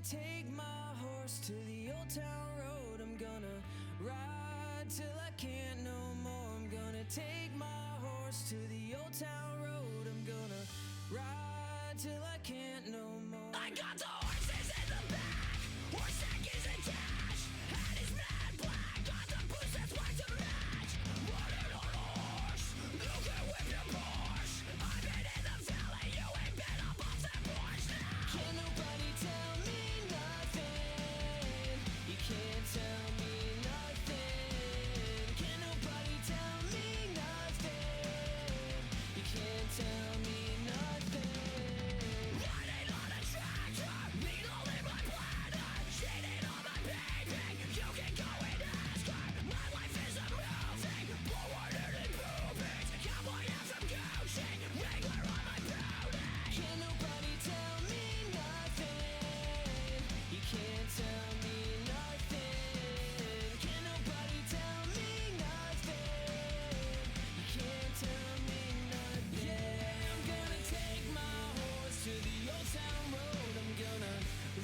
take my horse to the old town road. I'm gonna ride till I can't no more. I'm gonna take my horse to the old town road. I'm gonna ride till I can't no more. I got the horses in the back, horse neck is attached, head is mad black, got the boots that's white to match. Riding on a horse, you can whip your Porsche. I've been in the valley, you ain't been up off that porch now. Can nobody tell me nothing? You can't tell me nothing. Can nobody tell me nothing? You can't tell me nothing. Riding on a tractor, needle in my bladder, cheating on my baby. You can go and ask her. My life is a movie, forwarded in movies. Cowboy hat from Gucci, Wrangler on my booty. Can nobody tell me nothing? You can't tell me nothing. Can nobody tell me nothing? You can't tell me nothing. Yeah, I'm gonna take my horse to the old town road. I'm gonna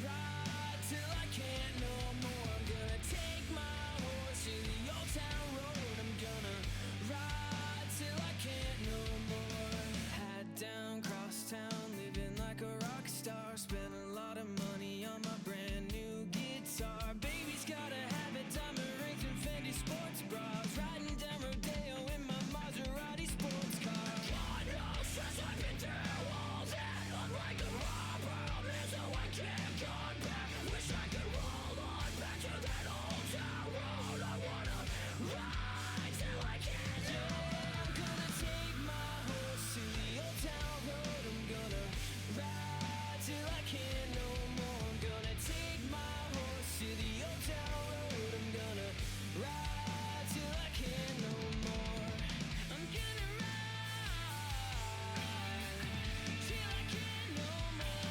ride till I can't no more. I'm gonna take my horse to the old town road. I'm gonna ride till I can't no more. Hat down, cross town, living like a rock star. Spent a lot of money on my brand new guitar. Baby's gotta have it, diamond rings and Fendi sports bras. Riding down Rodeo in my Maserati sports car. God knows stress I've been through all that. I'm like a robber, man, so I can't come back. Wish I could roll on back to that old town road. I wanna ride till I can't no more. I'm gonna take my horse to the old town road. I'm gonna ride till I can't no more. I'm gonna take my horse to the old town road. I'm gonna ride till I can't no more. I'm gonna ride till I can't no more.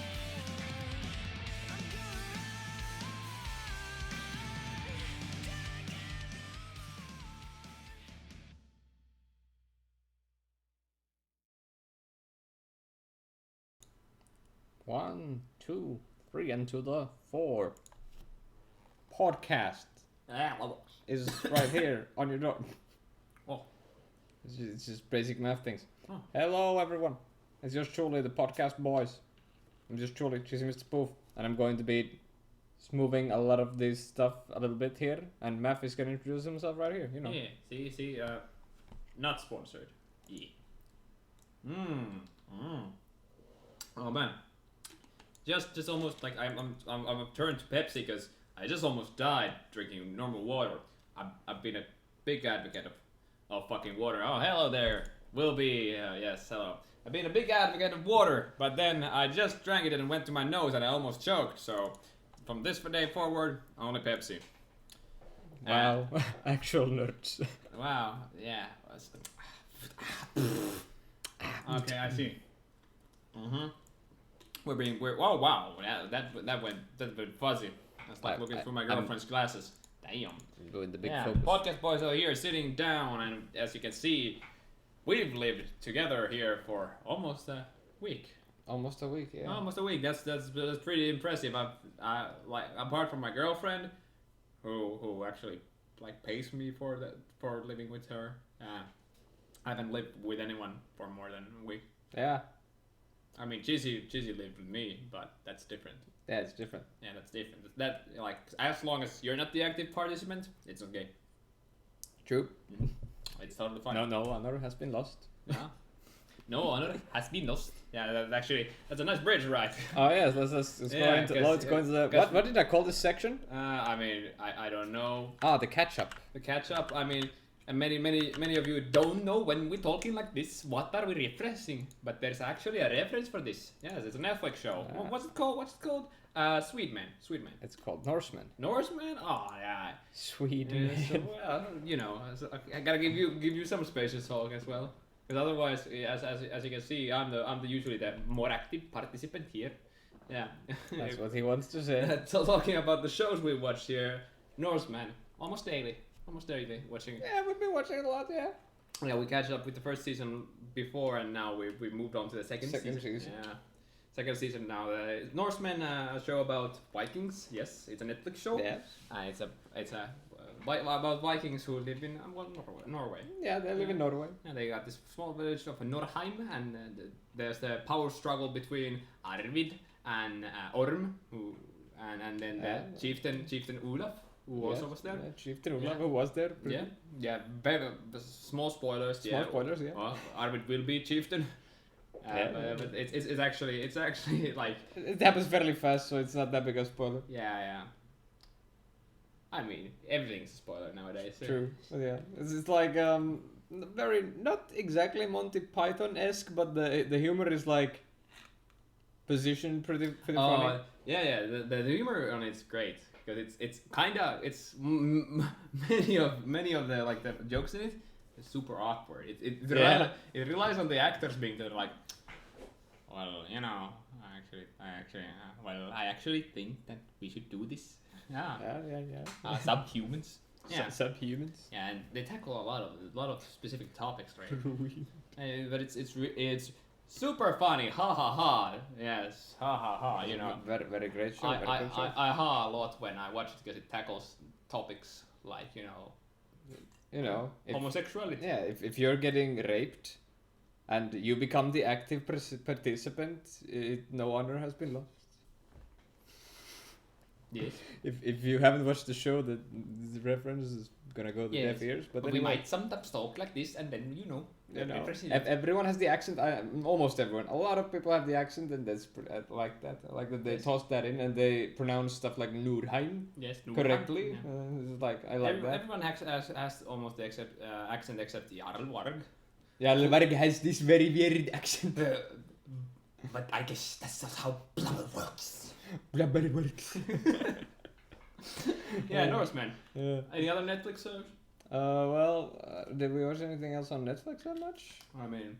I'm gonna ride till I can't no more. 1, 2, 3, and to the 4. Podcast is right here on your door. Oh. It's just basic math things. Oh. Hello, everyone. It's just truly the podcast boys. I'm just truly choosing Mr. Spoof, and I'm going to be smoothing a lot of this stuff a little bit here. And Math is gonna introduce himself right here. You know. Yeah, see, not sponsored. Yeah. Oh man, just almost like I'm turned to Pepsi because I just almost died drinking normal water. I've been a big advocate of fucking water. Oh, hello there, will be yes, hello. I've been a big advocate of water, but then I just drank it and it went to my nose and I almost choked. So from this day forward, only Pepsi. Wow, actual nerds. Wow, yeah. Okay, I see. Oh wow, that went fuzzy. That's like looking through my girlfriend's glasses. Damn. With the big Yeah, focus. podcast boys are here sitting down, and as you can see, we've lived together here for almost a week. Almost a week, yeah. Almost a week. That's pretty impressive. I like apart from my girlfriend, who actually like pays me for living with her. I haven't lived with anyone for more than a week. Yeah. I mean, Chizzy lived with me, but that's different. Yeah, it's different. Yeah, that's different. That like as long as you're not the active participant, it's okay. True. It's totally fine. No honor has been lost. Yeah. No honor has been lost. Yeah, that's a nice bridge, right? Oh yes, let's Yeah, go into the what did I call this section? I mean, I don't know. The catch up. The catch up. I mean, and many of you don't know when we're talking like this. What are we referencing? But there's actually a reference for this. Yes, it's a Netflix show. What's it called? Sweet Man. It's called Norseman. Norseman? Oh yeah. Sweden. So, well, you know, I gotta give you some space to talk as well, because otherwise, as you can see, I'm usually the more active participant here. Yeah. That's what he wants to say. So talking about the shows we watch here, Norseman, almost daily watching. Yeah, we've been watching it a lot. Yeah. Yeah, we catch up with the first season before, and now we moved on to the second season. Yeah. second season now. Norsemen, a show about Vikings. Yes, it's a Netflix show. Yes. It's a about Vikings who live in Norway. Yeah, they live in Norway. And they got this small village of Norheim, and there's the power struggle between Arvid and Orm, and then the chieftain Olaf, who also was there. Yeah, Chieftain Olaf, who was there. Very small spoilers. Small spoilers, yeah. Well, Arvid will be chieftain. But it's actually like It happens fairly fast, so it's not that big a spoiler. yeah. I mean, everything's a spoiler nowadays. So. True. Yeah. It's like very not exactly Monty Python-esque, but the humor is like positioned pretty funny. Yeah. The humor on it's great because it's many of the like the jokes in it is super awkward. It relies on the actors being there like, well, you know, I actually think that we should do this. Yeah. Subhumans. Yeah. Subhumans. Yeah, and they tackle a lot of specific topics, right? But it's super funny. Ha ha ha. Yes. Ha ha ha. You know. Very very great show. I ha a lot when I watch it because it tackles topics like homosexuality. Yeah. If you're getting raped, and you become the active participant, no honor has been lost. Yes. If you haven't watched the show, the reference is gonna go to deaf ears. But we might sometimes talk like this, and then everyone has the accent. Almost everyone. A lot of people have the accent, and that's I like that. I like that they toss that in, and they pronounce stuff like Nordheim correctly. Yeah. It's like I like that. Everyone has almost the accent except Jarlvarg. Jarlvarg has this very weird accent. But I guess that's not how blubber works. Blubber works. Norseman. Yeah. Any other Netflix shows? Did we watch anything else on Netflix that much? I mean,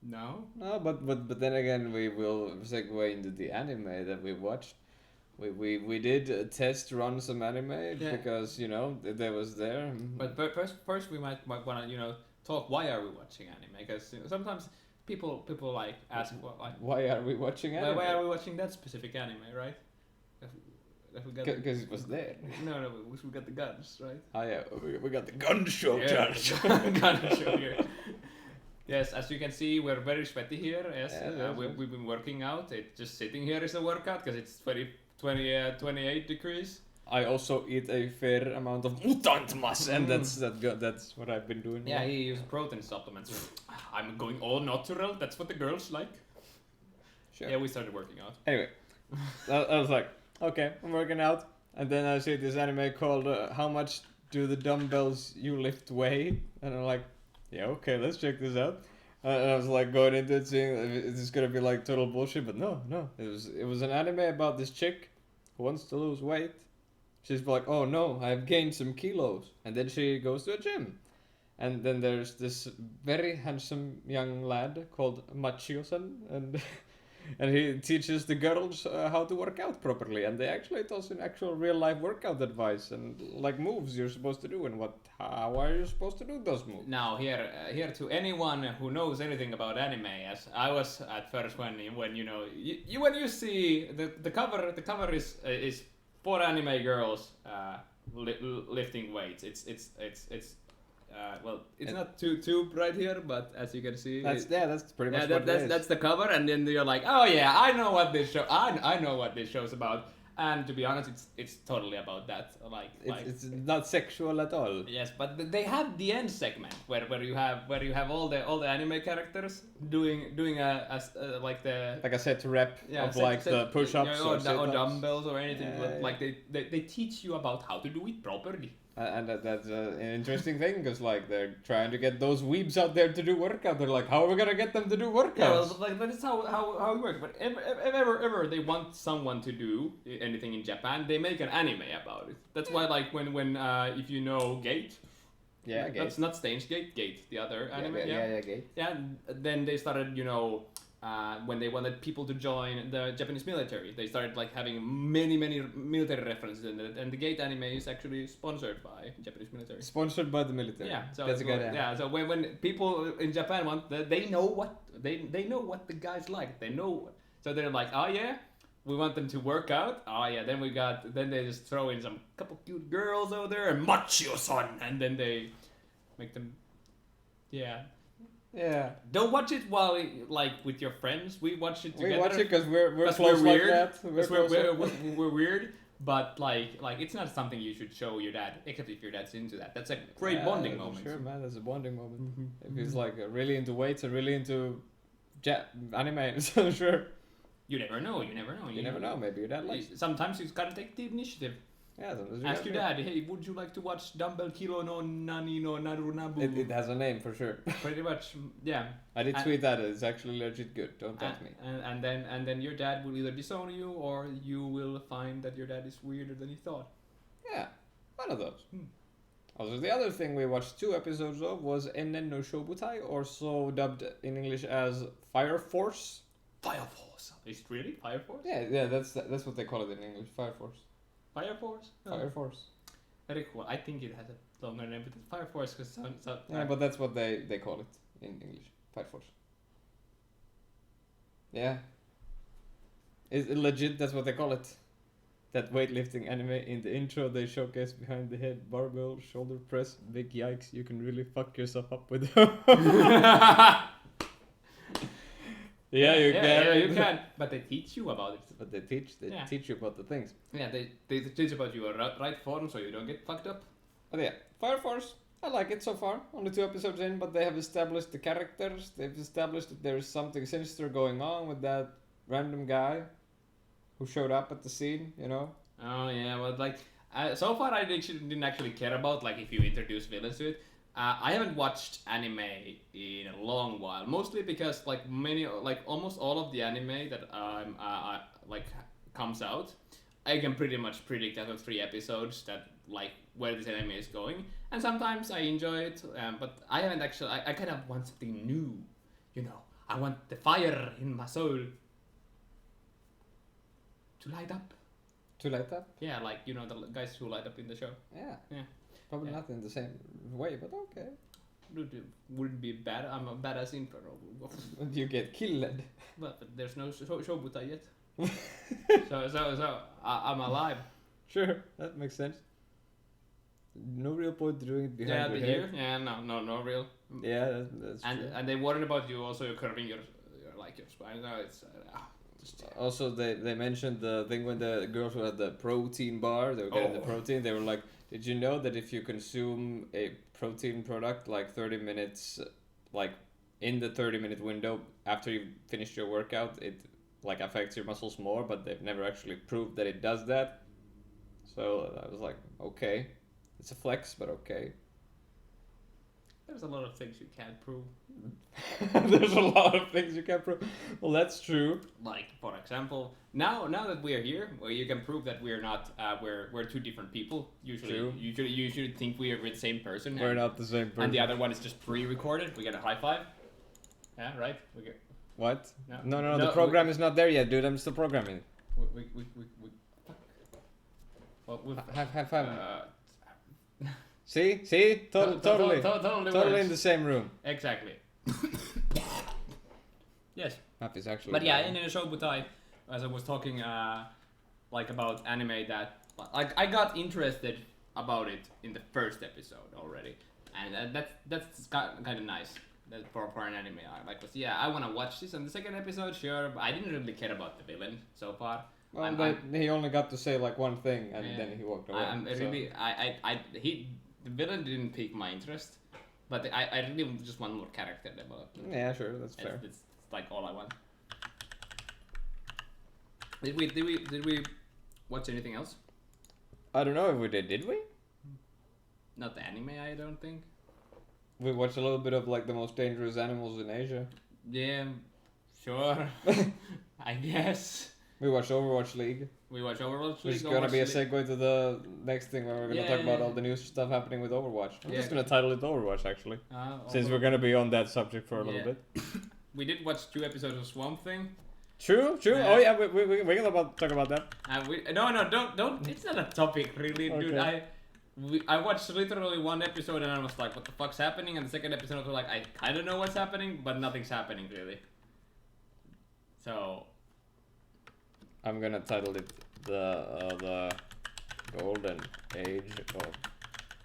no. No, but then again, we will segue into the anime that we watched. We did test run some anime because there was there. But first we might want to talk why are we watching anime, because sometimes people like ask why are we watching anime? Why are we watching that specific anime, right? Because it was there. No, we got the guns, right? Oh yeah, we got the gun show. Gun show here. Yes, as you can see, we're very sweaty here. Yes, we've been working out. Just sitting here is a workout because it's 28 degrees. I also eat a fair amount of mutant mass, and that's what I've been doing. Yeah, he uses protein supplements. I'm going all natural. That's what the girls like. Sure. Yeah, we started working out. Anyway, I was like, okay, I'm working out, and then I see this anime called "How Much Do the Dumbbells You Lift Weigh?" And I'm like, yeah, okay, let's check this out. And I was like going into it, seeing if it's gonna be like total bullshit, but no, it was an anime about this chick who wants to lose weight. She's like, oh no, I've gained some kilos. And then she goes to a gym. And then there's this very handsome young lad called Machio-san. And he teaches the girls how to work out properly. And they actually toss in actual real life workout advice and like moves you're supposed to do and how are you supposed to do those moves. Now here to anyone who knows anything about anime, as I was at first when you see the cover is 4 anime girls lifting weights. It's not too bright here, but as you can see, that's pretty much what it is. That's the cover, and then you're like, oh yeah, I know what this show. I know what this show's about. And to be honest, it's totally about that. It's not sexual at all. Yes, but they have the end segment where you have all the anime characters doing a set rep of the push-ups or dumbbells or anything. Yeah, but they teach you about how to do it properly. And that's an interesting thing because they're trying to get those weebs out there to do workout. They're like, how are we gonna get them to do workouts? Yeah, well, that's how it works. But if ever they want someone to do anything in Japan, they make an anime about it. That's why when if you know Gate. Yeah, Gate. That's not Steins Gate. Gate, the other anime. Yeah, Gate. Yeah, then they started when they wanted people to join the Japanese military. They started like having many military references in it, and the Gate anime is actually sponsored by Japanese military. Sponsored by the military. Yeah, so that's a good idea. yeah. So when people in Japan want, they know what they know what the guys like. They know, so they're like, oh yeah, we want them to work out. Oh yeah, then they just throw in some couple cute girls over there and macho-san, and then they make them, yeah. Yeah. Don't watch it while like with your friends. We watch it together. We watch it because we're close we're weird. like that. We're weird, but like it's not something you should show your dad, except if your dad's into that. That's a great bonding moment. Sure, man, that's a bonding moment. If he's like really into weights and really into anime, so sure. You never know. You never know. Maybe your dad likes it. Sometimes you gotta take the initiative. Yeah, ask your dad, hey, would you like to watch Dumbbell Kilo no Nani no Narunabu? It has a name for sure. Pretty much, yeah. I did tweet that. It's actually legit good. Don't test me. And then your dad will either disown you or you will find that your dad is weirder than you thought. Yeah, one of those. Also, the other thing we watched 2 episodes of was Ennen no Shobutai, also dubbed in English as Fire Force. Fire Force. Is it really Fire Force? Yeah, that's what they call it in English. Fire Force. Fire Force? Oh. Fire Force. Very cool. I think it has a longer name, but it's Fire Force because yeah, but that's what they call it in English. Fire Force. Yeah. Is it legit? That's what they call it. That weightlifting anime. In the intro, they showcase behind the head barbell, shoulder press. Big yikes! You can really fuck yourself up with them. Yeah, you can. Yeah, you can. But they teach you about it. But they teach you about the things. Yeah, they teach about your right form so you don't get fucked up. But yeah, Fire Force, I like it so far. Only 2 episodes in, but they have established the characters. They've established that there is something sinister going on with that random guy who showed up at the scene, you know? Oh yeah, but like, so far I didn't actually care about like if you introduce villains to it. I haven't watched anime in a long while, mostly because like almost all of the anime that like comes out, I can pretty much predict after 3 episodes that like where this anime is going, and sometimes I enjoy it, but I haven't actually. I kind of want something new, you know. I want the fire in my soul to light up. To light up? Yeah, like you know the guys who light up in the show. Yeah. Yeah. Probably not in the same way, but okay. Wouldn't be bad. I'm a badass inferno. You get killed. But there's no Shobutai yet. so I'm alive. Sure, that makes sense. No real point doing it behind your head. Yeah, no real. Yeah, that's true. And they worried about you also. You're curving your spine. No, it's also they mentioned the thing when the girls who had the protein bar, they were getting the protein. They were like, did you know that if you consume a protein product like 30 minutes, like in the 30-minute window after you finished your workout, it like affects your muscles more, but they've never actually proved that it does that. So I was like, okay, it's a flex, but okay. There's a lot of things you can't prove. There's a lot of things you can't prove. Well, that's true. Like, for example, now that we're here, well, you can prove that we're not. We're 2 different people. Usually, True. you should think we're the same person. We're not the same person. And the other one is just pre-recorded. We get a high five. Yeah, right. We get. What? No. No. The program is not there yet, dude. I'm still programming. We fuck. Well, High five. See? Totally in the same room. Exactly. Yes. Map is actually. But yeah, in the Shobutai, as I was talking, like about anime, that like I got interested about it in the first episode already, and that's kind of nice. That for an anime, I want to watch this. And the second episode, sure, but I didn't really care about the villain so far. Well, he only got to say like one thing, and then he walked away. The villain didn't pique my interest, but I really just want more character development. Yeah, sure, that's fair. It's like all I want. Did we watch anything else? I don't know if we did. Did we? Not the anime, I don't think. We watched a little bit of like the most dangerous animals in Asia. Yeah, sure. I guess. We watched Overwatch League. We watched Overwatch League. Which is gonna be a segue to the next thing where we're gonna talk about all the new stuff happening with Overwatch. I'm just gonna title it Overwatch actually, since we're gonna be on that subject for a little bit. we did watch 2 episodes of Swamp Thing. True. Yeah. Oh yeah, we're gonna talk about that. Don't. It's not a topic, really, dude. Okay. I watched literally 1 episode and I was like, "What the fuck's happening?" And the second episode I was like, "I kind of know what's happening, but nothing's happening really." So I'm gonna title it the golden age of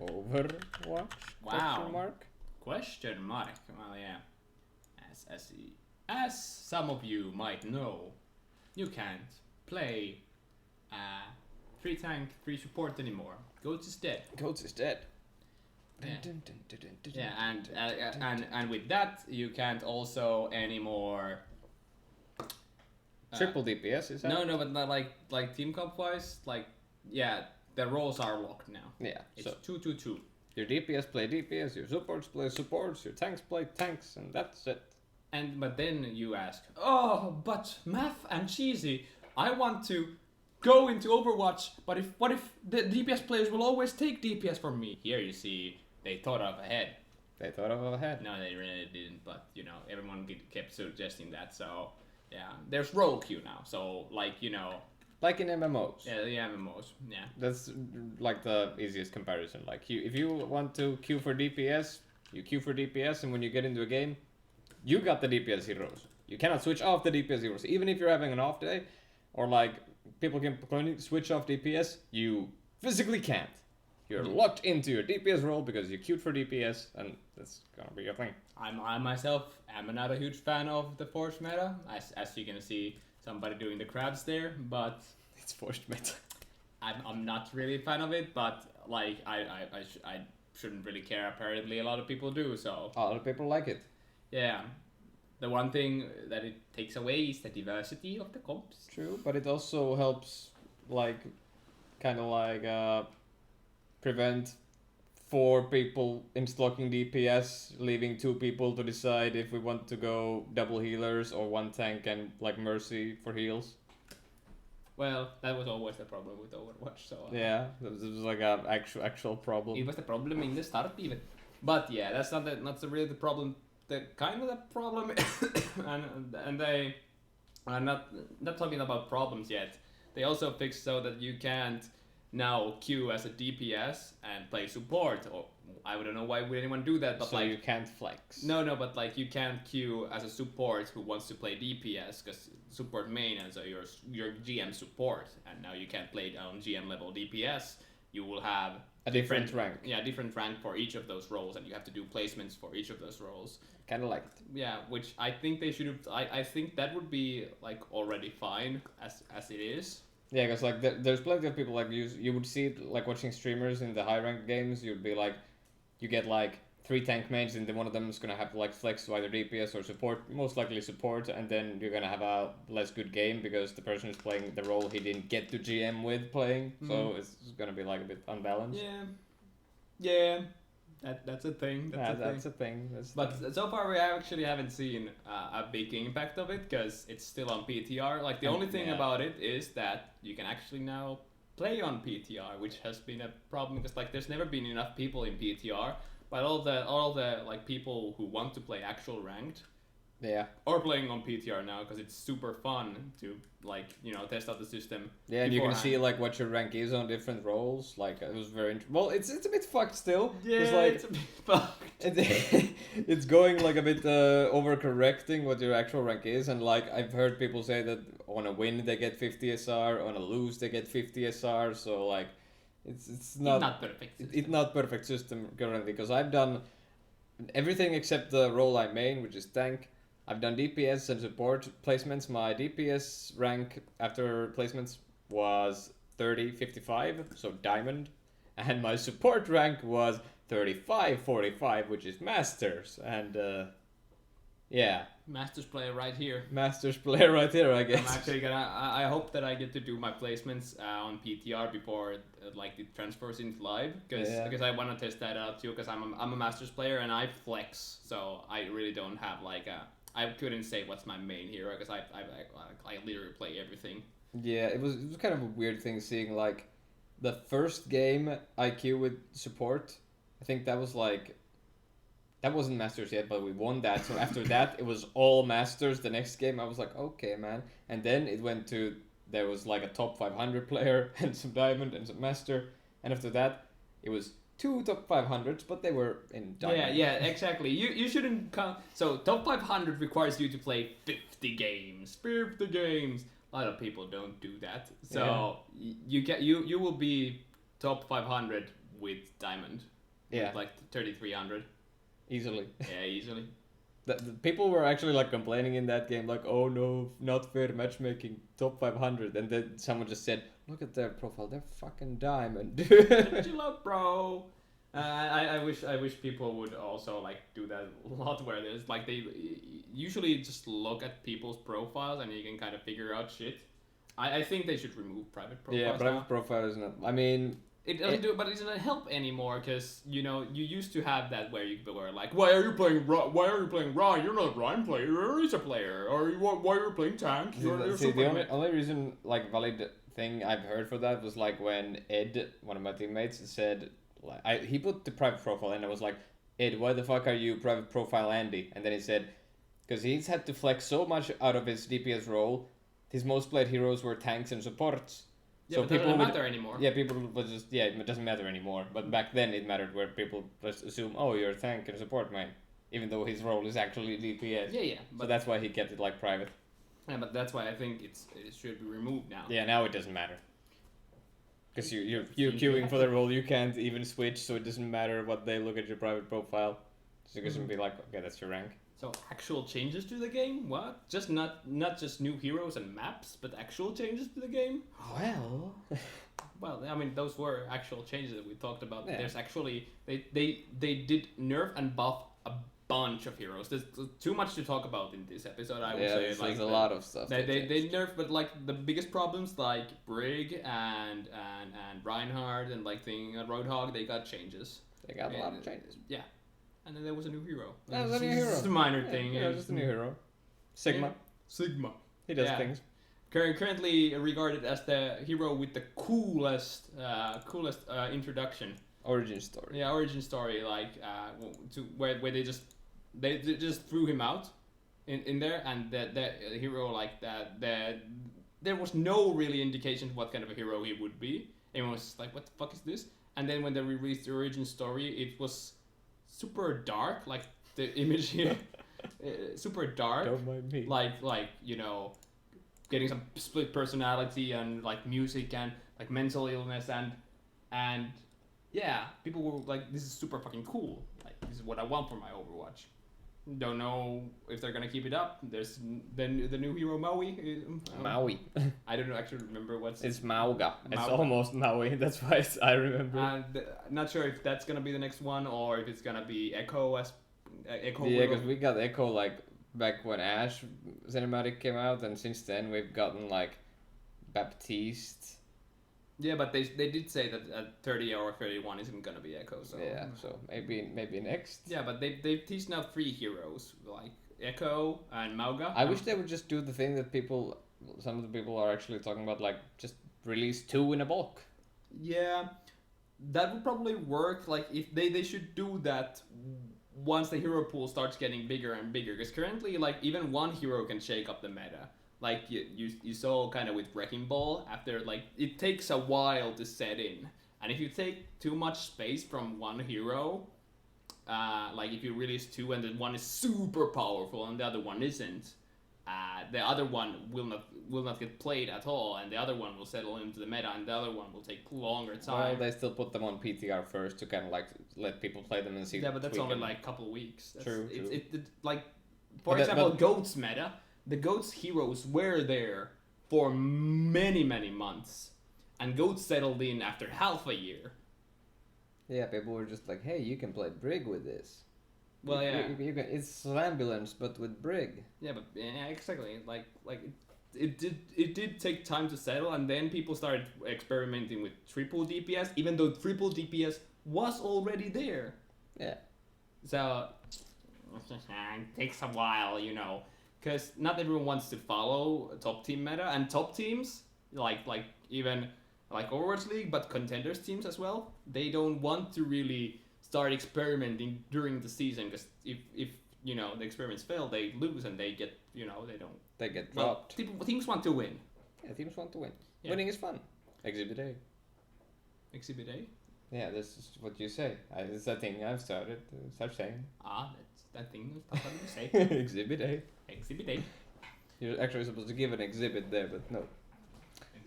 Overwatch? Wow. Question mark. Well, yeah. As some of you might know, you can't play 3 tank, 3 support anymore. Goats is dead. Goats is dead. Yeah. Yeah, and with that, you can't also anymore. Triple DPS is that? No, but not like team comp wise, like yeah, the roles are locked now. Yeah. It's So 2-2-2. your DPS play DPS, your supports play supports, your tanks play tanks, and that's it. But then you ask, oh, but Math and Cheesy, I want to go into Overwatch, but what if the DPS players will always take DPS from me? Here you see, they thought of ahead. They thought of ahead. No, they really didn't, but you know, everyone kept suggesting that, so yeah. There's role queue now, so like, you know. Like in MMOs. Yeah, the MMOs, yeah. That's like the easiest comparison. Like if you want to queue for DPS, you queue for DPS, and when you get into a game, you got the DPS heroes. You cannot switch off the DPS heroes. Even if you're having an off day, or like people can switch off DPS, you physically can't. You're locked into your DPS role because you queued for DPS, and that's gonna be your thing. I myself am not a huge fan of the force meta, as you can see somebody doing the crabs there, but It's forced meta. I'm not really a fan of it, but like I shouldn't really care. Apparently, a lot of people do. So A lot of people like it. yeah, the one thing that it takes away is the diversity of the comps. True, but it also helps, like, kind of like prevent 4 people in stocking DPS, leaving 2 people to decide if we want to go double healers or 1 tank and like Mercy for heals. Well, that was always the problem with Overwatch. So Yeah, it was like a actual problem. it was the problem in the start even. But yeah, that's not really the problem. The kind of the problem, and they are not talking about problems yet. They also fixed so that you can't now queue as a DPS and play support. Or I don't know why would anyone do that, but So like you can't flex. no, but like you can't queue as a support who wants to play DPS because support main and so your GM support, and now you can't play on GM level DPS. You will have A different rank. Yeah, different rank for each of those roles, and you have to do placements for each of those roles. Kind of like it. Yeah, which I think they should have. I think that would be like already fine as it is. Yeah, because like there's plenty of people like you would see it, like watching streamers in the high ranked games. You'd be like, you get like 3 tank mains, and then one of them is gonna have to like flex to either DPS or support, most likely support, and then you're gonna have a less good game because the person is playing the role he didn't get to GM with playing. So it's gonna be like a bit unbalanced. Yeah, that's a thing. That's a thing. But so far we actually haven't seen a big impact of it because it's still on PTR. Like the only thing Yeah. about it is that you can actually now play on PTR, which has been a problem because like there's never been enough people in PTR. But all the like people who want to play actual ranked Yeah. are playing on PTR now because it's super fun to like test out the system. Yeah, and you can see beforehand. like what your rank is on different roles. Like it was very well. It's a bit fucked still. Yeah, It's like it's a bit fucked. it's going like a bit overcorrecting what your actual rank is, and like I've heard people say that on a win they get 50 SR, on a lose they get 50 SR. So like, it's not perfect. it's not perfect system currently because I've done everything except the role I main, which is tank. I've done DPS and support placements. My DPS rank after placements was 30-55, so diamond, and my support rank was 35-45, which is masters. And yeah, Masters player right here. masters player right here, I I'm guess. actually gonna. I hope that I get to do my placements on PTR before like it transfers into live, because I want to test that out too. Because I'm a Masters player and I flex, so I really don't have like a. I couldn't say what's my main hero because I literally play everything. Yeah, it was kind of a weird thing seeing like the first game I queue with support. I think that That wasn't Masters yet, but we won that. So after that, it was all Masters. The next game, I was like, okay, man. And then it went to, there was like a top 500 player and some Diamond and some Master. And after that, it was 2 top 500s, but they were in Diamond. Yeah, exactly. You shouldn't count. So top 500 requires you to play 50 games. 50 games. A lot of people don't do that. So you will be top 500 with Diamond. Yeah. With like 3300. Easily. Yeah, easily. The people were actually like complaining in that game, like, oh no, not fair matchmaking, top 500. And then someone just said, look at their profile, they're fucking Diamond. Chill out, bro. I wish people would also like do that a lot, where there's like they usually just look at people's profiles and you can kind of figure out shit. I think they should remove private profiles. Yeah, private now. profile is not. I mean, It doesn't do it, but it doesn't help anymore because you used to have that where you were like, why are you playing Ryan? You're not Ryan player. You're a player. Or why are you playing tank? You're see, super the only reason like valid thing I've heard for that was like when Ed, one of my teammates, said like he put the private profile and I was like, Ed, why the fuck are you private profile Andy? And then he said, because he's had to flex so much out of his DPS role, his most played heroes were tanks and supports. Yeah, So but that people doesn't would, matter anymore. Yeah, people would just it doesn't matter anymore. But back then it mattered, where people just assume, oh, you're a tank and support man, even though his role is actually DPS. Yeah. So But that's why he kept it like private. yeah, but that's why I think it should be removed now. Yeah, now it doesn't matter. Because you're queuing for the role, you can't even switch, so it doesn't matter what they look at your private profile. So you can be like, okay, that's your rank. So actual changes to the game? What? Just not just new heroes and maps, but actual changes to the game? Well, Well, I mean, those were actual changes that we talked about. Yeah. There's actually they did nerf and buff a bunch of heroes. There's too much to talk about in this episode. I would say there's like a lot of stuff. they nerfed, but like the biggest problems like Brig and Reinhardt and like Roadhog, they got changes. They got a lot of changes. Yeah, and then there was a new hero. That was a new hero. Just a minor thing. Yeah, just a new hero. Sigma. Yeah. Sigma. He does Yeah. things. Currently regarded as the hero with the coolest introduction. Origin story. Yeah, origin story, like where they just threw him out in there, and the hero like that there was no really indication what kind of a hero he would be. Everyone was like, what the fuck is this? And then when they released the origin story, it was super dark, like the image here, super dark. Don't mind me. Like getting some split personality and like music and like mental illness and yeah, people were like, this is super fucking cool, like this is what I want for my Overwatch. Don't know if they're gonna keep it up. There's the new hero Maui. Maui. I don't actually remember what's It's Mauga. It's Mauga. almost Maui. That's why I remember. not sure if that's gonna be the next one or if it's gonna be Echo as Echo. Yeah, because we got Echo like back when Ash cinematic came out, and since then we've gotten like Baptiste. Yeah, but they did say that at 30 or 31 isn't gonna be Echo. So Yeah, so maybe next. Yeah, but they've teased now 3 heroes like Echo and Mauga. I wish they would just do the thing that some of the people are actually talking about, like just release 2 in a bulk. Yeah, that would probably work. Like if they should do that once the hero pool starts getting bigger and bigger. Because currently, like even one hero can shake up the meta. Like you saw kind of with Wrecking Ball, after like it takes a while to set in, and if you take too much space from one hero, like if you release 2 and then one is super powerful and the other one isn't, the other one will not get played at all, and the other one will settle into the meta, and the other one will take longer time. Well, they still put them on PTR first to kind of like let people play them and see. Yeah, but that's tweak only them. like a couple weeks. That's, True. It like, for But example, but- Goat's meta. The Goat's heroes were there for many months, and Goats settled in after half a year. Yeah, people were just like, hey, you can play Brig with this. Well, yeah, You can, it's ambulance, but with Brig. yeah, but yeah, exactly. Like it did take time to settle, and then people started experimenting with triple DPS, even though triple DPS was already there. Yeah. So it takes a while, because not everyone wants to follow top team meta, and top teams like even like Overwatch League, but contenders teams as well. They don't want to really start experimenting during the season, because if you know the experiments fail, they lose and they get they don't. They get Well, dropped. teams want to win. Yeah, teams want to win. Yeah. Winning is fun. Exhibit A. Exhibit A. Yeah, this is what you say. It's a thing I've started. Start saying. That's that thing. That's what you say. Exhibit A. Exhibit A. You're actually supposed to give an exhibit there, but no.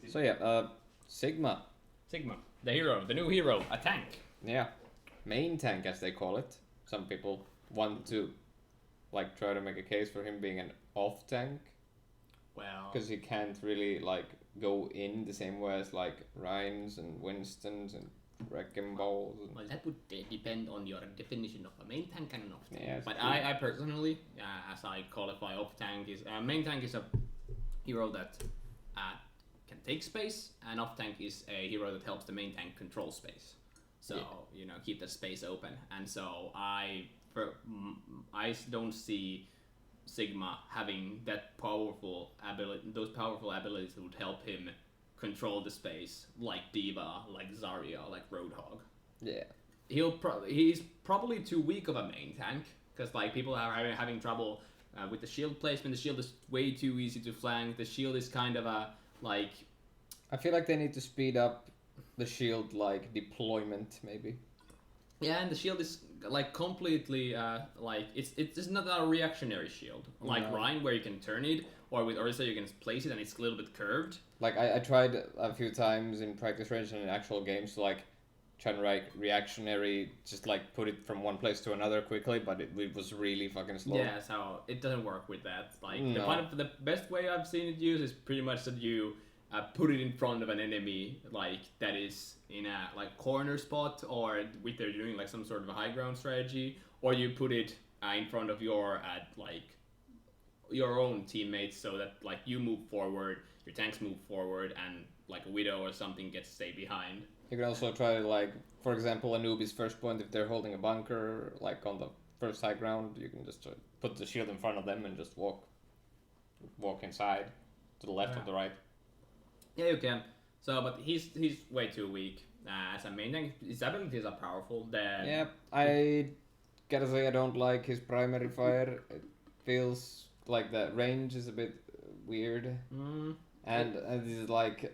So yeah, Sigma. Sigma, the hero, the new hero, a tank. Yeah, main tank as they call it. Some people want to like try to make a case for him being an off tank Well, because he can't really like go in the same way as like Ryan's and Winston's and Wrecking Balls. And well, that would depend on your definition of a main tank and an off tank. Yeah, but true. I personally, as I qualify off tank, is main tank is a hero that can take space, and off tank is a hero that helps the main tank control space. So keep the space open. And so I don't see Sigma having that powerful ability, those powerful abilities that would help him control the space, like Diva, like Zarya, like Roadhog. yeah, He's probably too weak of a main tank, because like people are having trouble with the shield placement. The shield is way too easy to flank. The shield is kind of a like. I feel like they need to speed up the shield like deployment maybe. Yeah, and the shield is like completely like it's not a reactionary shield like No. Rhine, where you can turn it, or with Orisa you can place it and it's a little bit curved. Like I tried a few times in practice range and in actual games to like try and like reactionary, just like put it from one place to another quickly, but it was really fucking slow. Yeah, so it doesn't work with that. Like No. the best way I've seen it used is pretty much that you put it in front of an enemy like that is in a like corner spot, or with they're doing like some sort of a high ground strategy, or you put it in front of your like your own teammates, so that like you move forward, your tanks move forward, and like a Widow or something gets to stay behind. You can also try like, for example, a newbie's first point, if they're holding a bunker like on the first high ground, you can just put the shield in front of them and just walk inside to the left or the right. Yeah, you can. So, but he's way too weak as a main tank. His abilities are powerful. Yeah, I gotta say I don't like his primary fire. It feels like the range is a bit weird, and it's like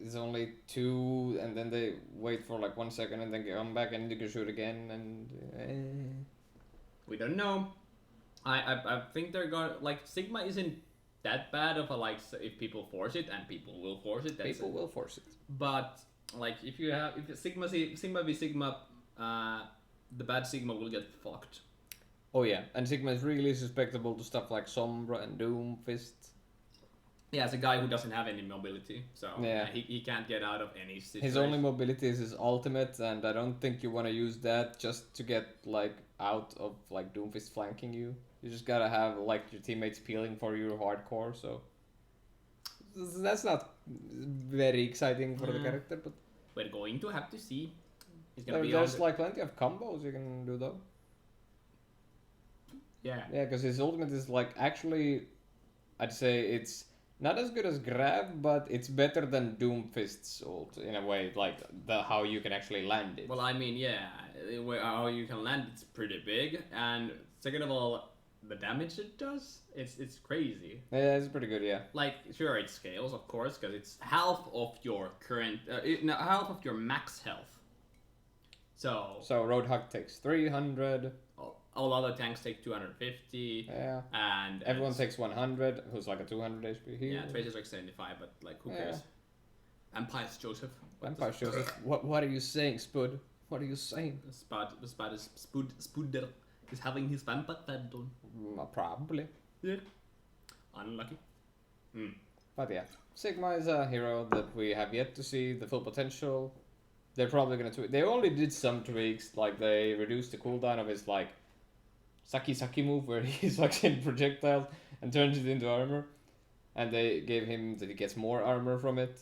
it's only 2, and then they wait for like 1 second and then come back and you can shoot again, and We don't know. I think they're going like Sigma isn't that bad of a like if people force it, and people will force it. people will force it. But like if Sigma v Sigma, the bad Sigma will get fucked. Oh yeah, and Sigma is really susceptible to stuff like Sombra and Doomfist. Yeah, it's a guy who doesn't have any mobility, so Yeah. he can't get out of any situation. His only mobility is his ultimate, and I don't think you want to use that just to get like out of like Doomfist flanking you. You just gotta have like your teammates peeling for you hardcore, so that's not very exciting for the character, but We're going to have to see. He's gonna be there's on like plenty of combos you can do though. yeah. Yeah, because his ultimate is like actually, I'd say it's not as good as Grab, but it's better than Doomfist's ult in a way, like how you can actually land it. Well, I mean, yeah, how you can land it's pretty big, and second of all, the damage it does, it's crazy. Yeah, it's pretty good, yeah. Like, sure, it scales, of course, because it's half of your current, half of your max health. So Roadhog takes 300. all other tanks take 250. Yeah. And Everyone takes 100, who's like a 200 HP here. Yeah, Tracer's like 75, but like who Yeah. cares? Empire's Joseph. Vampire Joseph. What are you saying, Spud? What are you saying? Spud is Spudder is having his vampire fed done. Probably. Yeah. Unlucky. But yeah, Sigma is a hero that we have yet to see the full potential. They're probably gonna tweak. They only did some tweaks, like they reduced the cooldown of his like Saki move, where he sucks in projectiles and turns it into armor, and they gave him that he gets more armor from it.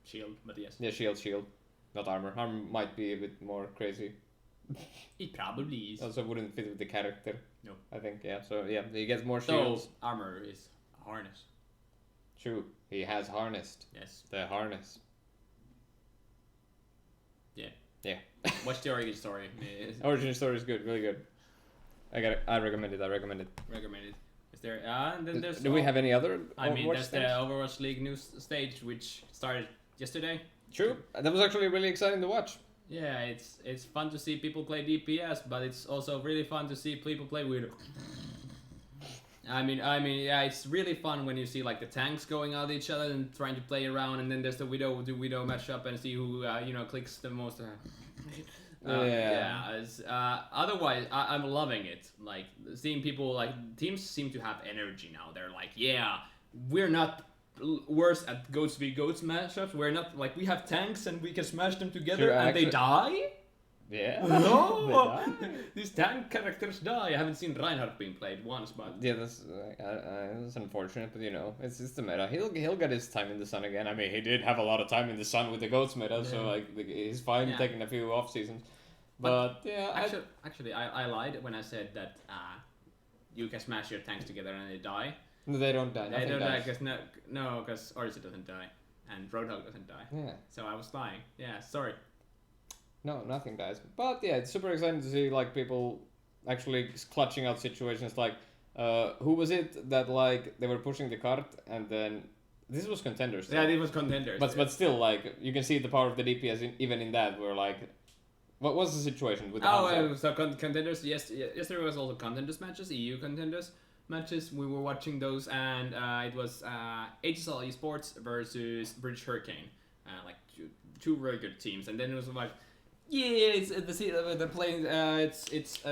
Shield, but yes. Yeah, shield, not armor. Armor might be a bit more crazy. It probably is. Also wouldn't fit with the character. No. I think, yeah. So yeah, he gets more So shields. armor is a harness. True, he has harnessed Yes. the harness. Yeah. Yeah. Watch the origin story. Origin story is good, really good. I recommend it. Recommend it. Is there? And then there's. Do we have any other? I mean, Overwatch there's the things? Overwatch League news stage, which started yesterday. True. That was actually really exciting to watch. Yeah, it's fun to see people play DPS, but it's also really fun to see people play Widow. I mean, yeah, it's really fun when you see like the tanks going at each other and trying to play around, and then there's the Widow matchup and see who clicks the most. Otherwise, I'm loving it. Like seeing people like teams seem to have energy now. They're like, yeah, we're not worse at goats v goats matchups. We're not like we have tanks and we can smash them together Sure, and they actually- die. Yeah. No, They die. these tank characters die. I haven't seen Reinhardt being played once, but Yeah, that's unfortunate, but it's the meta. He'll get his time in the sun again. I mean, he did have a lot of time in the sun with the goats meta, so like he's fine Yeah. taking a few off seasons. But yeah, actually, I lied when I said that you can smash your tanks together and they die. no, they don't die. They Nothing don't die dies. because Orisa doesn't die and Roadhog doesn't die. Yeah. So I was lying. Yeah, sorry. No, nothing dies. But yeah, it's super exciting to see like people actually clutching out situations like who was it that like they were pushing the cart and then this was contenders. Yeah, though. it was contenders. But still like you can see the power of the DPS even in that where like what was the situation with the Hanzo? So contenders. Yesterday was also contenders matches, EU contenders matches. We were watching those, and it was HSL Esports versus British Hurricane, like two very good teams. And then it was like, yeah, it's they're playing. It's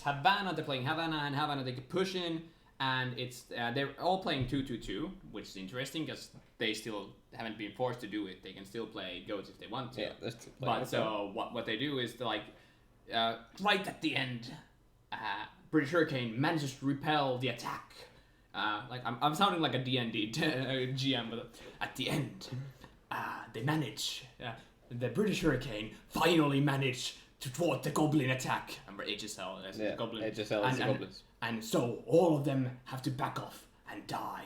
Havana. They're playing Havana, and Havana they keep pushing, and it's they're all playing 2-2-2, which is interesting because they still haven't been forced to do it. They can still play goats if they want to. Yeah, that's true. But so what they do is like right at the end, British Hurricane manages to repel the attack. Like I'm sounding like a D&D GM, but at the end, they manage. The British Hurricane finally managed to thwart the Goblin attack. Remember HSL? That's Yeah, Goblin. HSL is the Goblins. And so all of them have to back off and die.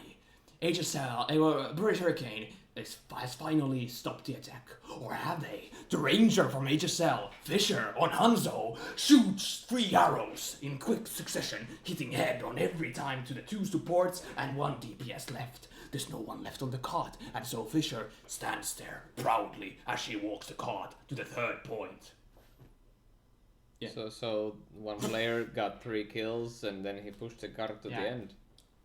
HSL, British Hurricane has finally stopped the attack. Or have they? The Ranger from HSL, Fisher, on Hanzo, shoots 3 arrows in quick succession, hitting head on every time to the 2 supports and 1 DPS left. There's no one left on the cart, and so Fisher stands there proudly as she walks the cart to the 3rd point. Yeah. So one player got 3 kills and then he pushed the cart to the end.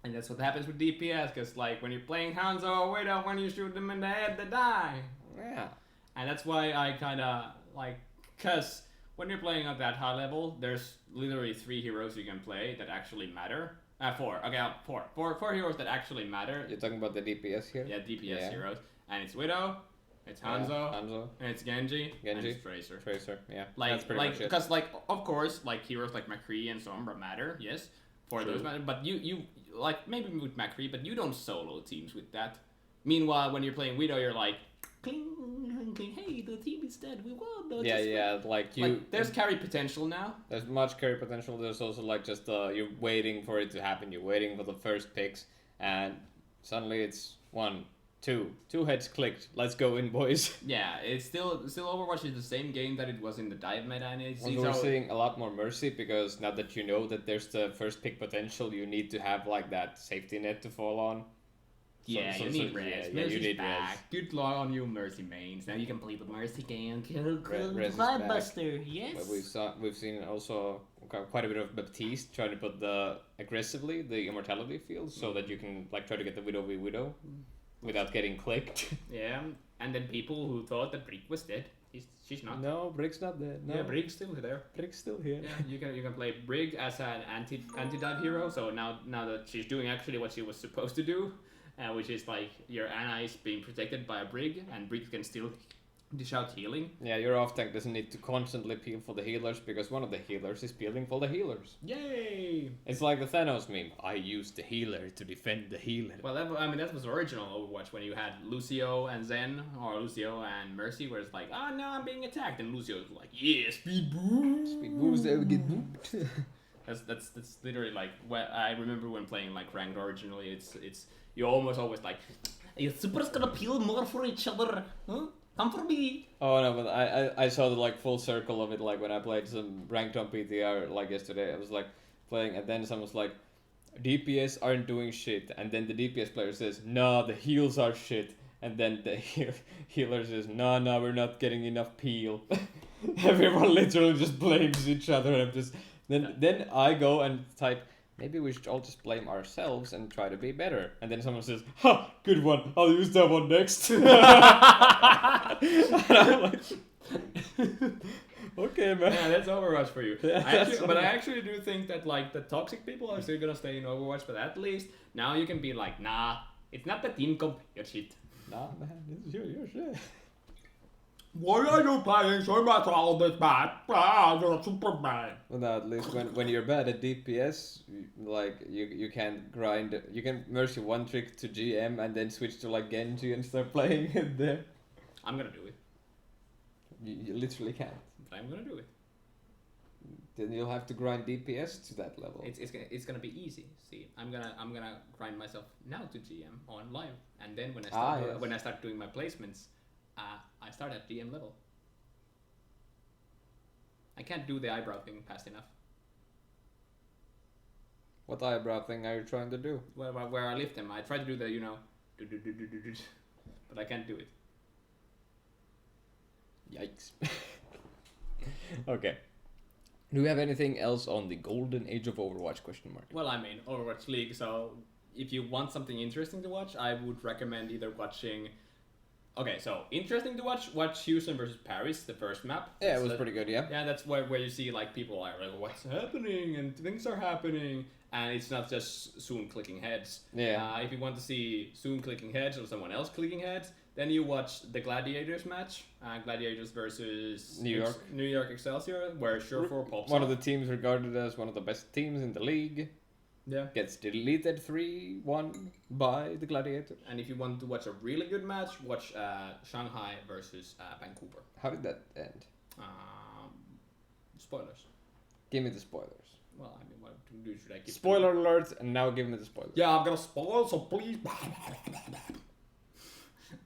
And that's what happens with DPS, because like when you're playing Hanzo or Widow, when you shoot them in the head, they die. Yeah. And that's why I kind of like, because when you're playing at that high level, there's literally 3 heroes you can play that actually matter. 4. Okay, 4. 4 heroes that actually matter. You're talking about the DPS here? Yeah, DPS heroes. And it's Widow, it's Hanzo, and it's Genji, and it's Tracer. Yeah. Like, that's pretty much it. because like, of course, like heroes like McCree and Sombra matter, yes, for True. those matter. But you like maybe with McCree, but you don't solo teams with that. Meanwhile, when you're playing Widow, you're like, cling, cling, hey, the team is dead, we won. Like you. Like, there's carry potential now. There's much carry potential. There's also like just you're waiting for it to happen. You're waiting for the first picks, and suddenly it's 1, 2 heads clicked. Let's go in, boys. Yeah, it's still Overwatch is the same game that it was in the dive meta, and it's Also, we're seeing a lot more mercy because now that you know that there's the first pick potential, you need to have like that safety net to fall on. Yeah, you need res. Yeah, you Mercy's need back. res. Good luck on you, Mercy mains. Now you can play the Mercy game. Res is Vibe back. Buster, yes. But we've seen also quite a bit of Baptiste trying to put aggressively the immortality field so that you can like try to get the Widow v Widow without getting clicked. Yeah, and then people who thought that Brick was dead, she's not. No, Brick's not dead. No, Yeah, Brick's still there. Brick's still here. Yeah, you can play Brig as an anti-dive hero. So now that she's doing actually what she was supposed to do, which is like your Ana is being protected by a Brig, and Brig can still dish out healing. Yeah, your off tank doesn't need to constantly peel for the healers because one of the healers is peeling for the healers. Yay! It's like the Thanos meme. I used the healer to defend the healer. Well, that was original Overwatch when you had Lucio and Zen, or Lucio and Mercy, where it's like, oh no, I'm being attacked, and Lucio's like, yeah, speed boost. Speed boost, they will get booped. That's literally like what I remember when playing like ranked originally. It's you almost always like, are you supers gonna peel more for each other? Huh? Come for me. Oh no, but I saw the like full circle of it like when I played some ranked on PTR like yesterday. I was like playing and then someone was like DPS aren't doing shit and then the DPS player says, "No, the heals are shit." And then the healer says, "No, we're not getting enough peel." Everyone literally just blames each other and I'm just then I go and type maybe we should all just blame ourselves and try to be better. And then someone says, "Ha, good one. I'll use that one next." And I'm like, okay, man. Yeah, that's Overwatch for you. Yeah, But I actually do think that like the toxic people are still gonna stay in Overwatch, but at least now you can be like, nah, it's not the team comp, your shit. Nah, man, this is your shit. Why are you playing so much all this bad? You're super bad. Well, no, at least when you're bad at DPS, like you can't grind. You can mercy one trick to GM and then switch to like Genji and start playing it there. I'm gonna do it. You literally can't. But I'm gonna do it. Then you'll have to grind DPS to that level. It's gonna be easy. See, I'm gonna grind myself now to GM on live, and then when I start doing my placements, I start at DM level. I can't do the eyebrow thing fast enough. What eyebrow thing are you trying to do? Where I lift them, I try to do the but I can't do it. Yikes. Okay. Do we have anything else on the golden age of Overwatch ? Well, I mean Overwatch League. So if you want something interesting to watch, I would recommend either watching. Okay, so interesting to watch Houston versus Paris, the first map. Yeah, it was pretty good, yeah. Yeah, that's where you see like people are like, what's happening and things are happening, and it's not just soon clicking heads. Yeah. If you want to see soon clicking heads or someone else clicking heads, then you watch the Gladiators match, Gladiators versus New York Excelsior, where Surefour pops One up. of the teams regarded as one of the best teams in the league. Yeah. Gets deleted 3-1 by the Gladiators. And if you want to watch a really good match, watch Shanghai versus Vancouver. How did that end? Spoilers. Give me the spoilers. Well, I mean, what should I give? Spoiler alert, and now give me the spoilers. Yeah, I'm gonna spoil, so please.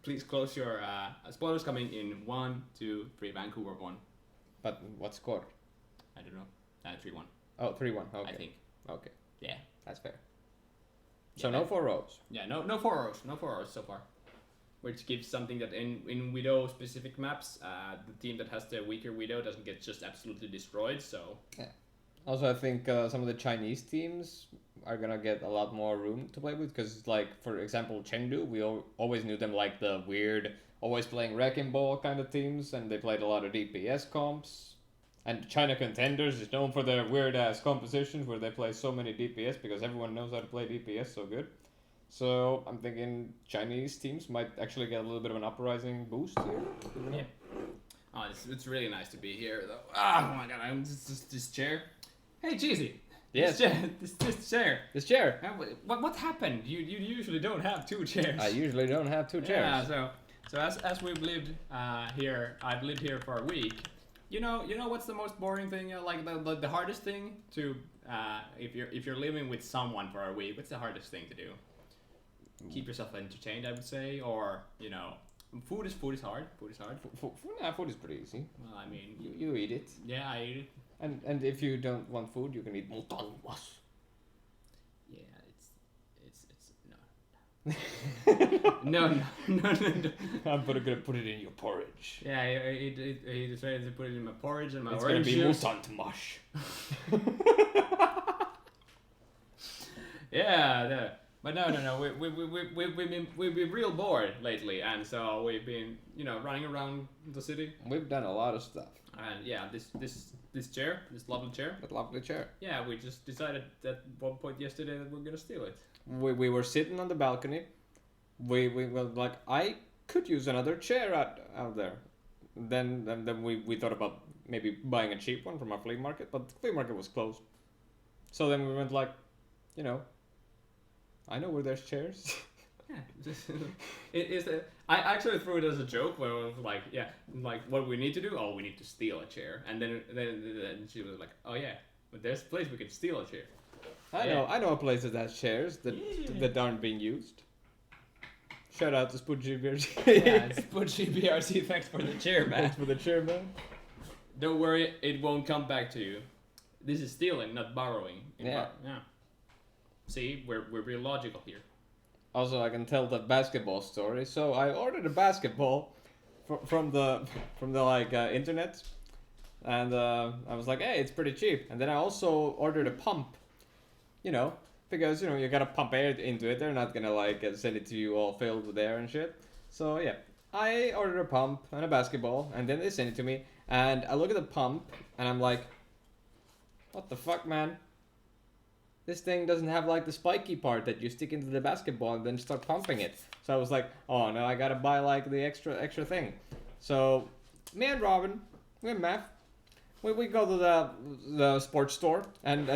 Please close your spoilers coming in 1, 2, 3. Vancouver 1. But what score? I don't know. 3-1. Oh, 3-1. Okay. I think. Okay. Yeah. That's fair. So Yeah, no 4 rows. Yeah, no 4 hours. No 4 hours so far. Which gives something that in Widow specific maps, the team that has the weaker Widow doesn't get just absolutely destroyed. So. Yeah. Also, I think some of the Chinese teams are gonna get a lot more room to play with because, like, for example, Chengdu, we always knew them like the weird, always playing wrecking ball kind of teams, and they played a lot of DPS comps. And China Contenders is known for their weird ass compositions where they play so many DPS because everyone knows how to play DPS so good. So I'm thinking Chinese teams might actually get a little bit of an uprising boost here. Yeah. Oh, it's really nice to be here though. Oh my god, I'm just this chair. Hey, Cheesy. Yes. This chair. This chair. What happened? You usually don't have 2 chairs. I usually don't have 2 chairs. Yeah. So as we've lived here, I've lived here for a week. You know what's the most boring thing? Like the hardest thing to if you're living with someone for a week, what's the hardest thing to do? Keep yourself entertained, I would say, or food is hard. Food is hard. Food is pretty easy. Well, I mean, You eat it. yeah, I eat it. And if you don't want food, you can eat mutanwas. Yeah, it's no. No. I'm gonna put it in your porridge. Yeah, he decided to put it in my porridge and my It's orange gonna be juice. mutant mush. Yeah, but no. We've been real bored lately, and so we've been running around the city. We've done a lot of stuff. And yeah, this chair, this lovely chair. That lovely chair. Yeah, we just decided at one point yesterday that we're gonna steal it. We were sitting on the balcony. We were like, I could use another chair out there. Then we thought about maybe buying a cheap one from a flea market, but the flea market was closed. So then we went like, I know where there's chairs. Yeah, I actually threw it as a joke where I was like, yeah, like what we need to do? Oh, we need to steal a chair. And then she was like, oh yeah, but there's a place we can steal a chair. I know a place that has chairs that aren't being used. Shout out to Spudgy BRC. Yeah, it's Butchie BRC. Thanks for the chair, man. Thanks for the chair, man. Don't worry, it won't come back to you. This is stealing, not borrowing. Yeah. Yeah. See, we're real logical here. Also, I can tell the basketball story. So I ordered a basketball from the like internet, and I was like, hey, it's pretty cheap. And then I also ordered a pump, you know, because you know you gotta pump air into it. They're not gonna like send it to you all filled with air and shit. So yeah, I ordered a pump and a basketball, and then they sent it to me. And I look at the pump, and I'm like, what the fuck, man? This thing doesn't have like the spiky part that you stick into the basketball and then start pumping it. So I was like, oh no, I gotta buy like the extra thing. So me and Robin, we and Matt, we go to the sports store and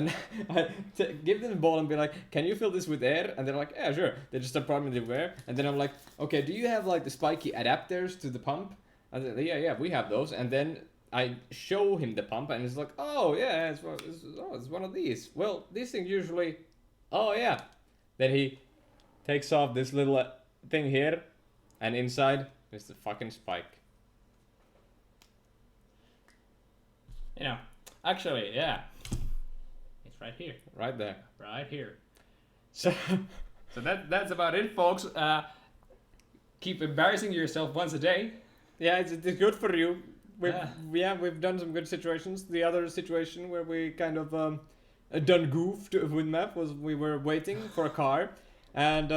give them the ball and be like, can you fill this with air? And they're like, yeah, sure. They just start pumping it with air. And then I'm like, okay, do you have like the spiky adapters to the pump? And they're like, yeah, we have those. And then I show him the pump and he's like, oh yeah, it's one of these. Well, these things usually, oh yeah. Then he takes off this little thing here, and inside is the fucking spike. You know, actually, yeah. It's right here. Right there. Right here. So So that's about it, folks. Keep embarrassing yourself once a day. yeah, it's good for you. We've done some good situations. The other situation where we kind of done goofed with Matt was we were waiting for a car, and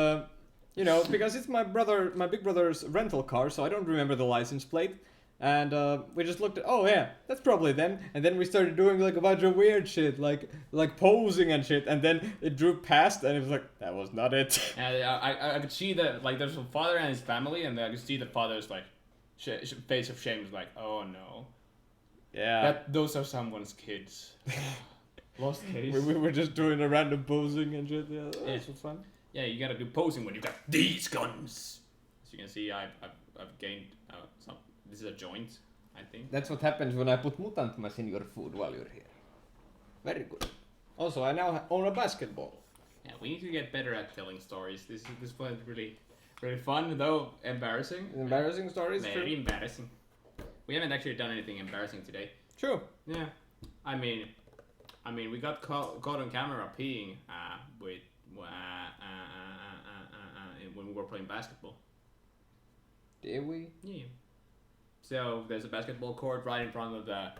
you know, because it's my big brother's rental car, so I don't remember the license plate, and we just looked at, oh yeah, that's probably them, and then we started doing like a bunch of weird shit, like posing and shit, and then it drove past, and it was like, that was not it. And I could see that, like, there's a father and his family, and I could see the father's like face of shame is like, oh no. Yeah. Those are someone's kids. Lost case. We were just doing a random posing and shit. Yeah, that was fun. Yeah, you gotta do posing when you got these guns. As you can see, I've gained some. This is a joint, I think. That's what happens when I put mutant mass in your food while you're here. Very good. Also, I now own a basketball. Yeah, we need to get better at telling stories. This was really fun, though embarrassing. Embarrassing stories? Very embarrassing. We haven't actually done anything embarrassing today. True. Yeah, I mean, we got caught on camera peeing when we were playing basketball. Did we? Yeah. So there's a basketball court right in front of the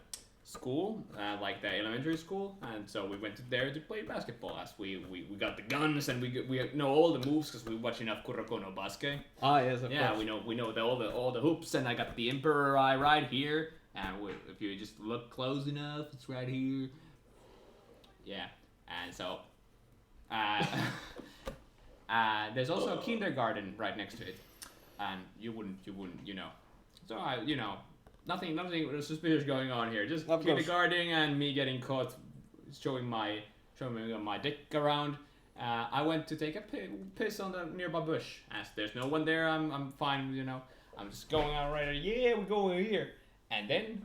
school, like the elementary school, and so we went there to play basketball. As we got the guns and we know all the moves because we watch enough Kuroko no Basket. Ah yes, of Yeah, course. we know all the hoops, and I got the Emperor Eye right here. And if you just look close enough, it's right here. Yeah, and so there's also a kindergarten right next to it, and you wouldn't, you know. So nothing suspicious going on here. Just Of course. kindergarten and me getting caught showing my dick around. I went to take a piss on the nearby bush. As there's no one there, I'm fine. You know, I'm just going out right. Yeah, we're going here. And then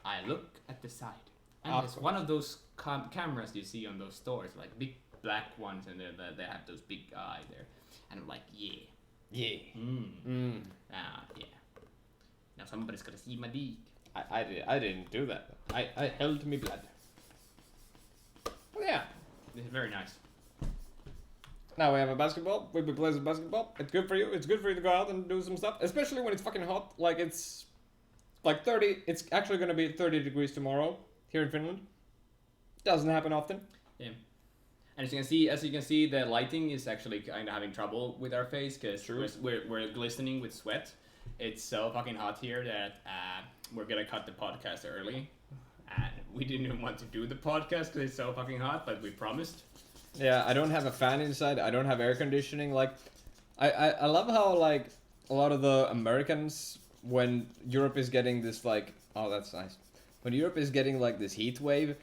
I look at the side, and there's one of those cameras you see on those stores, like big black ones, and they have those big eyes there. And I'm like, yeah. Yeah. Yeah. Now somebody's gonna see my dick. I didn't do that. I held me blood. Well, yeah. This is very nice. Now we have a basketball. We play some basketball. It's good for you. It's good for you to go out and do some stuff, especially when it's fucking hot. Like it's like 30. It's actually gonna be 30 degrees tomorrow here in Finland. Doesn't happen often. Yeah. And as you can see, the lighting is actually kind of having trouble with our face because we're glistening with sweat. It's so fucking hot here that we're gonna cut the podcast early, and we didn't even want to do the podcast because it's so fucking hot, but we promised. Yeah, I don't have a fan inside. I don't have air conditioning. Like, I love how like a lot of the Americans, when Europe is getting this like, oh that's nice. When Europe is getting like this heat wave,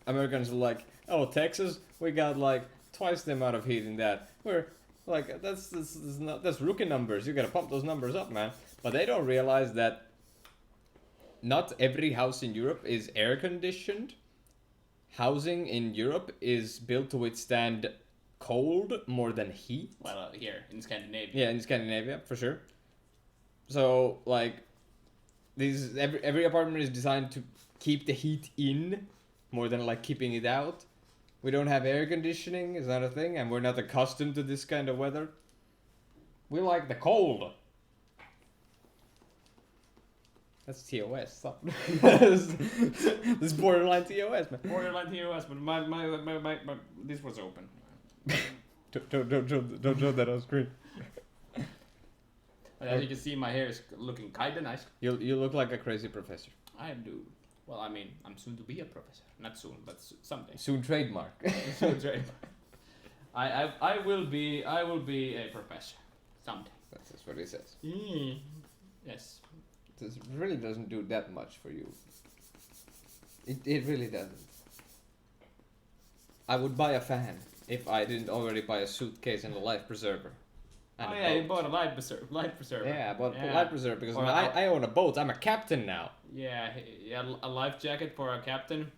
Americans are like, oh Texas, we got like twice the amount of heat in that. We're like that's rookie numbers. You gotta pump those numbers up, man. But they don't realize that not every house in Europe is air conditioned. Housing in Europe is built to withstand cold more than heat. Well, here in Scandinavia. Yeah, in Scandinavia, for sure. So, like, these every apartment is designed to keep the heat in more than, like, keeping it out. We don't have air conditioning, is not a thing, and we're not accustomed to this kind of weather. We like the cold. That's TOS. Stop. This is borderline TOS, man. Borderline TOS, but my this was open. Don't show that on screen. But as you can see, my hair is looking kinda nice. You look like a crazy professor. I do. Well, I mean, I'm soon to be a professor. Not soon, but someday. Soon trademark. Soon, right? I will be a professor someday. That's what he says. Yes. This really doesn't do that much for you. It really doesn't. I would buy a fan if I didn't already buy a suitcase and a life preserver. And Oh a yeah, you boat. bought a life preserver. Yeah, I bought a Yeah. life preserver because Or I own a boat. I'm a captain now. Yeah, a life jacket for a captain.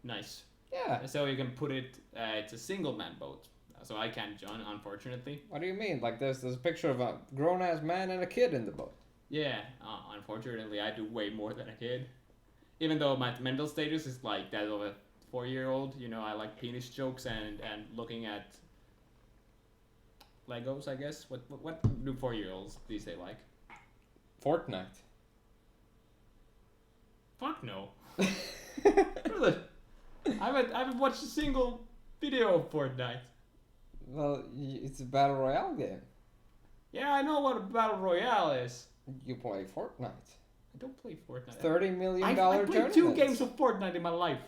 Nice. Yeah. So you can put it. It's a single man boat, so I can't join, unfortunately. What do you mean? Like there's a picture of a grown ass man and a kid in the boat. Yeah, unfortunately, I do way more than a kid. Even though my mental status is like that of a 4-year-old, you know, I like penis jokes and looking at Legos, I guess. What do 4-year-olds these days like? Fortnite. Fuck no. Really? I haven't watched a single video of Fortnite. Well, it's a battle royale game. Yeah, I know what a battle royale is. You play Fortnite. I don't play Fortnite. $30 million I tournament. played 2 games of Fortnite in my life.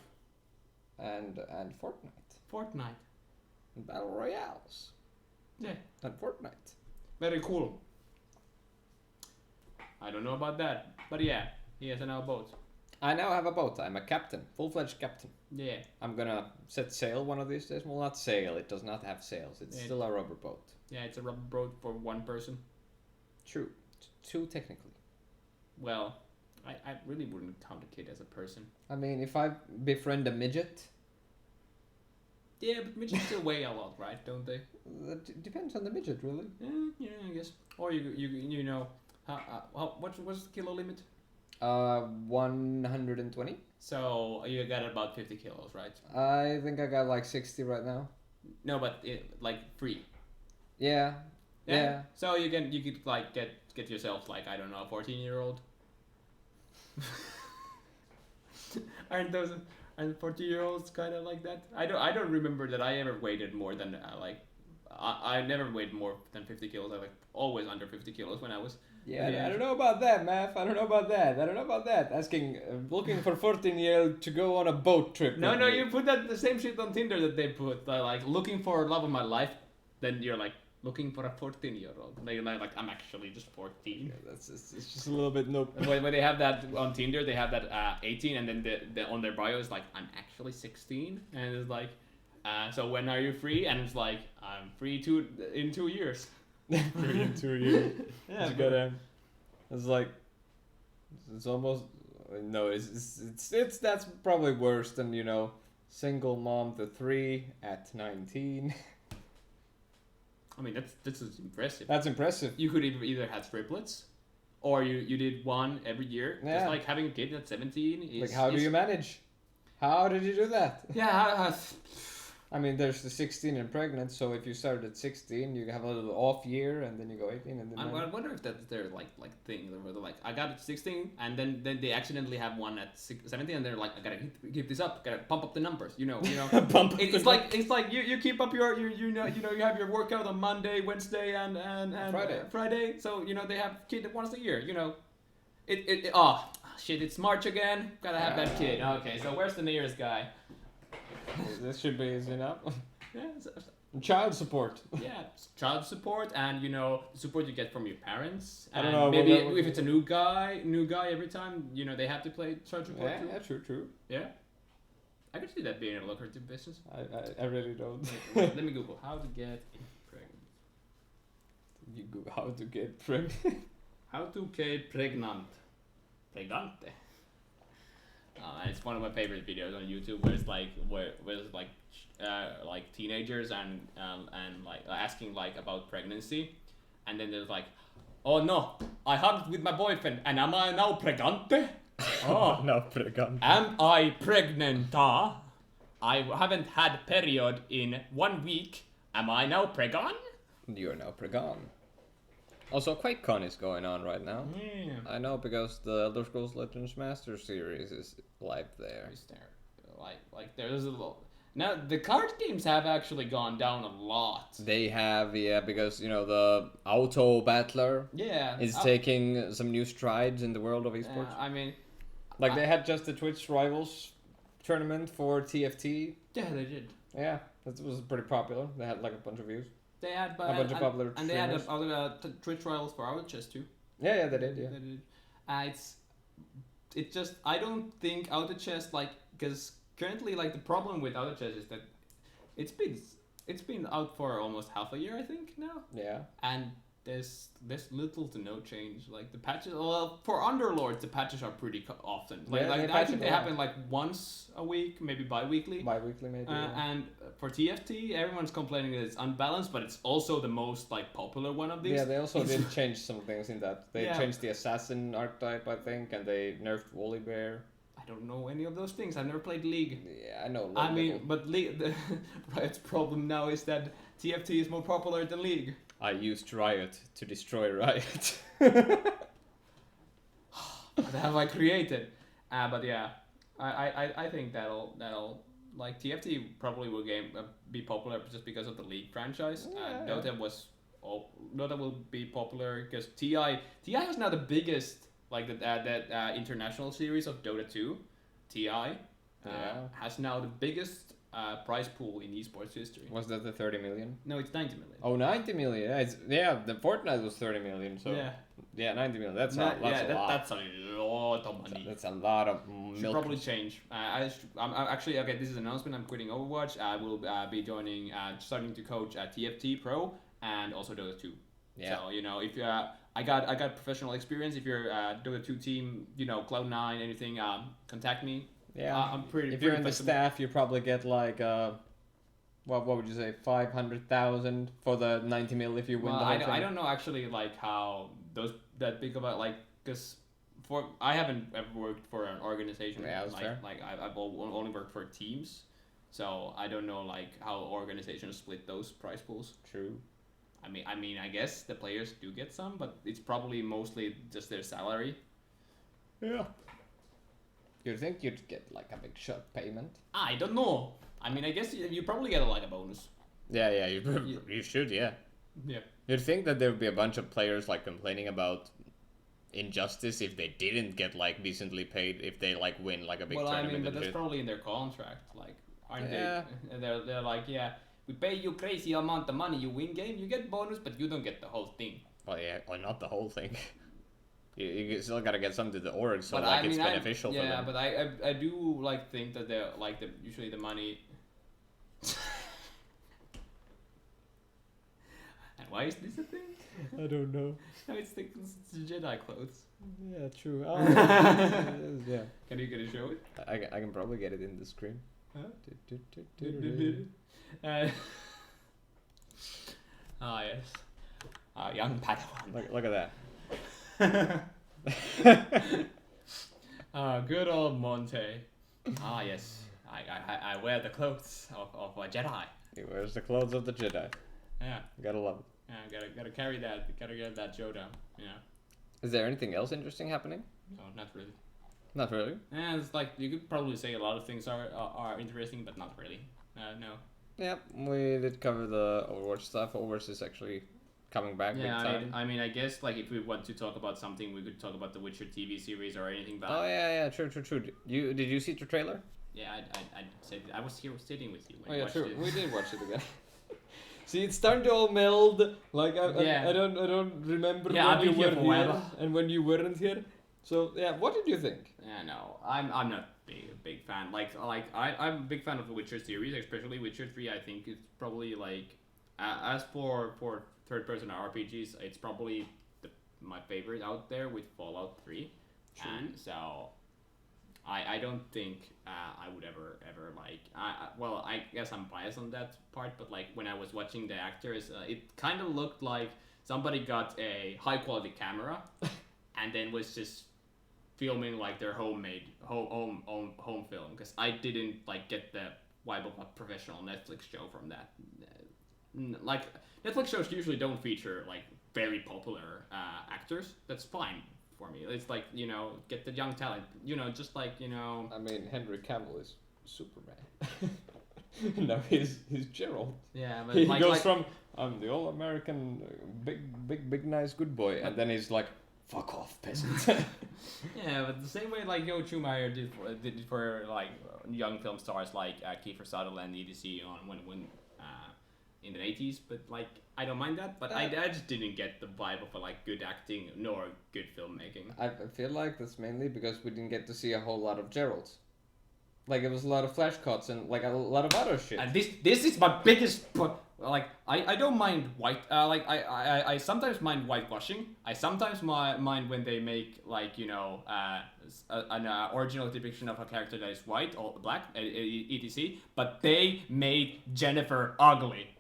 And Fortnite. Fortnite. And battle royales. Yeah. And Fortnite. Very cool. I don't know about that, but yeah, he has an now boat. I now have a boat. I'm a captain, full-fledged captain. Yeah. I'm gonna set sail one of these days. Well, not sail. It does not have sails. It's Yeah. still a rubber boat. Yeah, it's a rubber boat for one person. True. Two technically. Well, I really wouldn't count a kid as a person. I mean, if I befriend a midget, Yeah, but midgets still weigh a lot, right? Don't they? that depends on the midget, really. Yeah, I guess. Or you know, what's the kilo limit? 120. So you got about 50 kilos, right? I think I got like 60 right now. No, but like free. Yeah. Yeah. So you could like get yourself like, I don't know, a 14-year-old. Aren't 14-year-olds kind of like that? I don't remember that I ever weighted more than I never weighed more than 50 kilos. I like always under 50 kilos when I was. Yeah, I don't know about that, Math. I don't know about that. Asking, looking for 14-year-old to go on a boat trip. No, with no, me. you put the same shit on Tinder that they put, like looking for love of my life. Then you're like looking for a 14-year-old. They're like, I'm actually just 14. Yeah, it's just a little bit nope. when they have that on Tinder, they have that 18, and then the on their bio is like, I'm actually 16, and it's like, so when are you free? And it's like, I'm free in 2 years. 3 in 2 years. Yeah, It's good. It's like, it's almost no. It's that's probably worse than single mom to 3 at 19. I mean, that's impressive. That's impressive. You could either have triplets, or you did one every year. Yeah. Just like having a kid at 17 is. Like, how do you manage? How did you do that? Yeah. I mean, there's the 16 and pregnant, so if you start at 16, you have a little off year, and then you go 18, and then... I wonder if that's their like thing, where they're like, I got it 16, and then they accidentally have one at 17, and they're like, I gotta keep this up, gotta pump up the numbers, you know. Pump up It's like you keep up your you have your workout on Monday, Wednesday, and Friday. So they have kid once a year, shit, it's March again, gotta have that kid. Okay, so where's the nearest guy? This should be easy enough. Yeah. Child support. Yeah, child support, and the support you get from your parents. I And don't know, maybe what- if it's a new guy every time, they have to play child support too. Yeah, true. Yeah. I could see that being a lucrative business. I really don't. Let me Google how to get pregnant. You go how to get pregnant. How to get pregnant. Pregnante. And it's one of my favorite videos on YouTube where it's like teenagers and like asking like about pregnancy, and then there's like, oh no, I hugged with my boyfriend, and am I now pregnant? Oh, No, pregnant. am I pregnant? I haven't had period in 1 week. Am I now pregnant? You're now pregnant. Also, QuakeCon is going on right now. Yeah. I know because the Elder Scrolls Legends Master Series is live there. Is there like there's a lot. Now the card games have actually gone down a lot. They have, yeah, because you know the Auto Battler Yeah. is taking some new strides in the world of esports. I mean, Like they had just the Twitch Rivals tournament for TFT. yeah, they did. Yeah, that was pretty popular. They had like a bunch of views. They had A bunch of popular and they had streamers. other Twitch trials for our chess too. Yeah, they did. Yeah. They did. It's just I don't think auto chess like because currently like the problem with auto chess is that it's been out for almost half a year I think now, Yeah. and there's little to no change. Like the patches, well, for Underlords the patches are pretty often. Like, Yeah, like they I patch think it they a lot. happen like once a week, maybe bi-weekly. Bi-weekly maybe. Yeah. And for TFT, everyone's complaining that it's unbalanced, but it's also the most like popular one of these. Yeah, they also It's- did change some things in that. They Yeah. changed the assassin archetype, I think, and they nerfed Woolly Bear. I don't know any of those things. I've never played League. Yeah, I know. I mean, but League. Riot's problem now is that TFT is more popular than League. I used Riot to destroy Riot. What have I created? But yeah, I think that'll like TFT probably will be popular just because of the League franchise. Yeah. Dota will be popular because TI is now the biggest like that international series of Dota 2. TI has now the biggest prize pool in esports history. Was that the 30 million? No, it's 90 million. Oh, 90 million. The Fortnite was 30 million, so yeah, 90 million. That's a lot. That's a lot of money. That's a lot of Should milk. probably change. I'm actually okay. This is an announcement. I'm quitting Overwatch. I will be joining, starting to coach at TFT Pro and also Dota 2. Yeah. So you know, if I got professional experience. If you're Dota 2 team, you know Cloud9, anything, contact me. Yeah. I'm pretty. If you're pretty in the flexible. staff, you probably get like what would you say, 500,000 for the 90 mil if you win Well, the whole thing. I don't know actually like how that big of a like because I haven't ever worked for an organization. Yeah, that's like fair. like I've only worked for teams, so I don't know like how organizations split those prize pools. True. I mean I guess the players do get some, but it's probably mostly just their salary. Yeah. You'd think you'd get like a big shot payment. I don't know. I mean I guess you probably get like a bonus. Yeah, you should, yeah. Yeah. You'd think that there would be a bunch of players like complaining about injustice if they didn't get like decently paid if they like win like a big Well, I tournament. mean, but and that's shit. probably in their contract. Like, aren't Yeah. they? They're like, yeah, we pay you crazy amount of money. You win game, you get bonus, but you don't get the whole thing. Well, yeah, or not the whole thing. you still gotta get some to the org, so but like I it's mean, beneficial for yeah, them. but I do like think that they're like usually the money. And why is this a thing? I don't know. No, it's the Jedi clothes. Yeah, true. Oh, yeah. Can you show it? I can probably get it in the screen. Huh? Du-du-du-du-du-du. Yes. Young Padawan. Look at that. Good old Monte. Yes. I wear the clothes of a Jedi. He wears the clothes of the Jedi. Yeah. Gotta love it. Yeah, gotta carry that. Gotta get that Yoda. Yeah. Is there anything else interesting happening? No, not really. Not really. Yeah, it's like you could probably say a lot of things are interesting, but not really. No. Yep, we did cover the Overwatch stuff. Overwatch is actually coming back big Yeah, time. I mean, I guess like if we want to talk about something, we could talk about the Witcher TV series or anything. But Oh yeah, true. Did you see the trailer? yeah, I said I was here sitting with you. When Oh you yeah, watched true. it. We did watch it again. See, it's starting to all meld. Like Yeah. I don't remember Yeah, I've when you been here were for a here while. and when you weren't here. So yeah, what did you think? Yeah, no, I'm not a big fan. I'm a big fan of the Witcher series, especially Witcher 3. I think it's probably like, as for third-person RPGs, it's probably my favorite out there with Fallout 3. True. And so, I don't think I would ever like. Well, I guess I'm biased on that part, but like when I was watching the actors, it kind of looked like somebody got a high quality camera, and then was just filming like their homemade home film. Because I didn't like get the vibe of a professional Netflix show from that. Like Netflix shows usually don't feature like very popular actors. That's fine for me. It's like, you know, get the young talent. You know, just like, you know. I mean, Henry Cavill is Superman. No, he's Gerald. Yeah, but He like, goes like, from I'm the all American big nice good boy, and then he's like, fuck off, peasant. yeah, but the same way like Joe Schumacher did for like young film stars like Kiefer Sutherland, EDC on when in the 80s. But like I don't mind that, but I just didn't get the vibe of like good acting nor good filmmaking. I feel like that's mainly because we didn't get to see a whole lot of Geralds. Like it was a lot of flash cuts and like a lot of other shit. And this is my biggest like I don't mind white like I sometimes mind whitewashing. I sometimes mind when they make like, you know, an original depiction of a character that is white or black etc. But they made Jennifer ugly.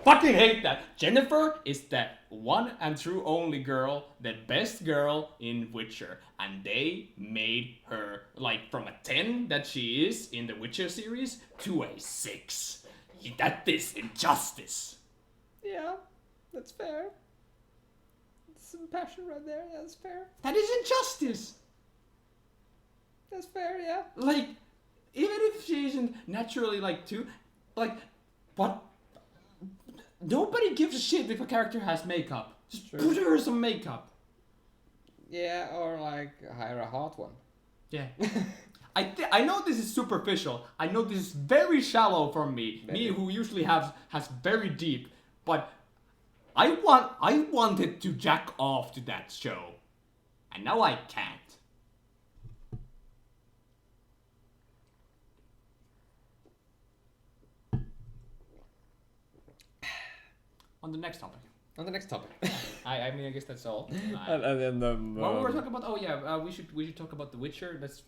Fucking hate that. Jennifer is the one and true only girl, the best girl in Witcher, and they made her like from a 10 that she is in the Witcher series to a 6. That is injustice. Yeah, that's fair. Some passion right there. Yeah, that's fair. That is injustice. That's fair. Yeah. Like, even if she isn't naturally like 2, like, what? Nobody gives a shit if a character has makeup. Just put her some makeup. Yeah, or like hire a hot one. Yeah. I know this is superficial. I know this is very shallow from me. Maybe. Me who usually has very deep. But I wanted to jack off to that show. And now I can't. On the next topic. On the next topic. I mean, I guess that's all. and then the. What we were talking about? Oh yeah, we should talk about The Witcher. That's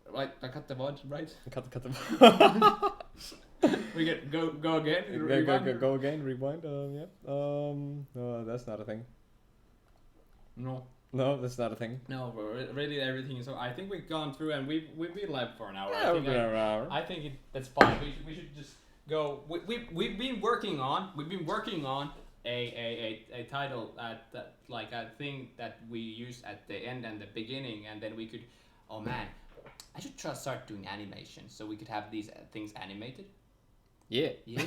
right. I cut the VOD, right? Cut the. We get go again. Go again. Rewind. Yeah. No, that's not a thing. No, that's not a thing. no, really everything. So I think we've gone through and we've been live for an hour. Yeah, we've been an hour. I think that's fine. We should just go. We've been working on a title that like a thing that we use at the end and the beginning, and then we could. Oh man, I should try start doing animation so we could have these things animated. Yeah. Yeah.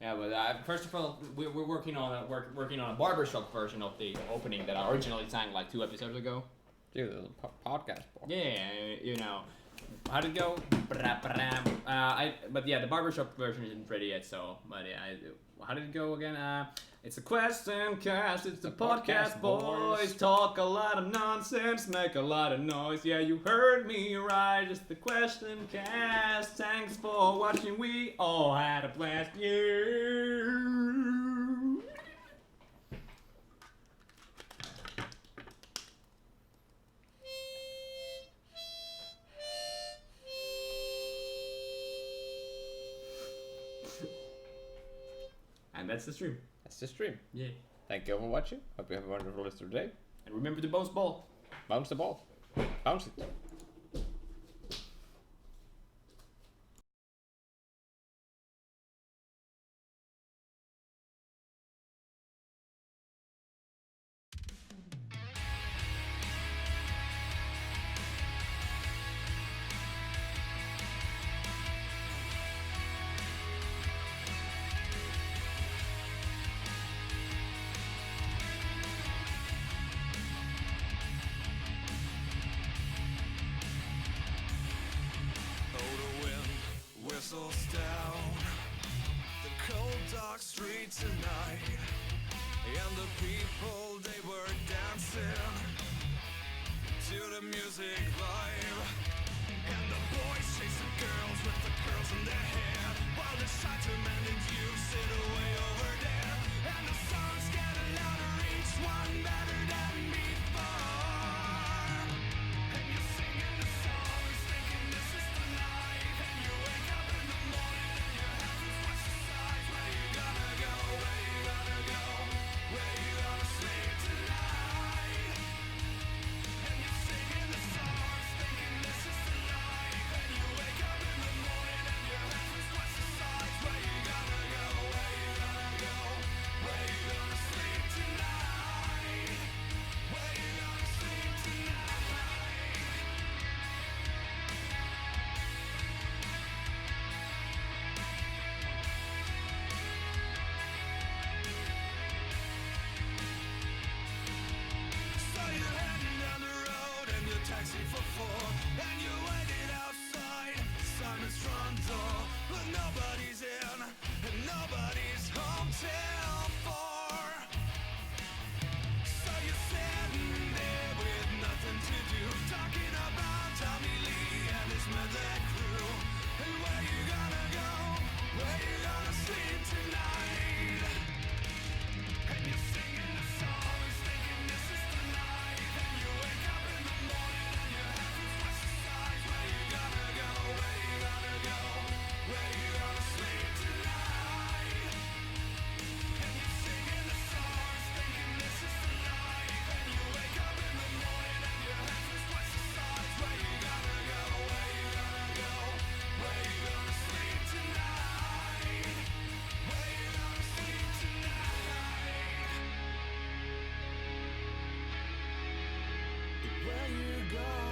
Yeah, but first of all, we're working on a barbershop version of the opening that I originally sang like 2 episodes ago. Dude, there's a podcast. Yeah, you know, how'd it go? But yeah, the barbershop version isn't ready yet. So, but yeah, how did it go again? It's a question cast. It's the podcast boys. Talk a lot of nonsense, make a lot of noise. Yeah, you heard me right. It's the question cast. Thanks for watching. We all had a blast. Yeah. And that's the stream. That's the stream. Yeah. Thank you for watching. Hope you have a wonderful rest of the day. And remember to bounce ball. Bounce the ball. Bounce it. Whistles down the cold dark street tonight, and the people they were dancing to the music vibe, and the boys chasing girls with the curls in their hair, while the shy demanded you sit away over there, and the songs get louder, each one better than before, and you're singing the songs thinking front door, but nobody's in, and nobody's home till 4. So you're sitting there with nothing to do, talking about Tommy Lee and his Medley crew. And where you gonna go? Where you gonna sleep tonight? And you're singing the songs, thinking this is the night. Then you wake up in the morning and your head is twice the size. Where you gonna go? Where you gonna go? Where you gonna sleep tonight? And you're singing the songs, thinking this is the night. Then you wake up in the morning and your head is twice the size. Where you gonna go? Where you gonna go? Where you gonna sleep tonight? Where you gonna sleep tonight? Where you go?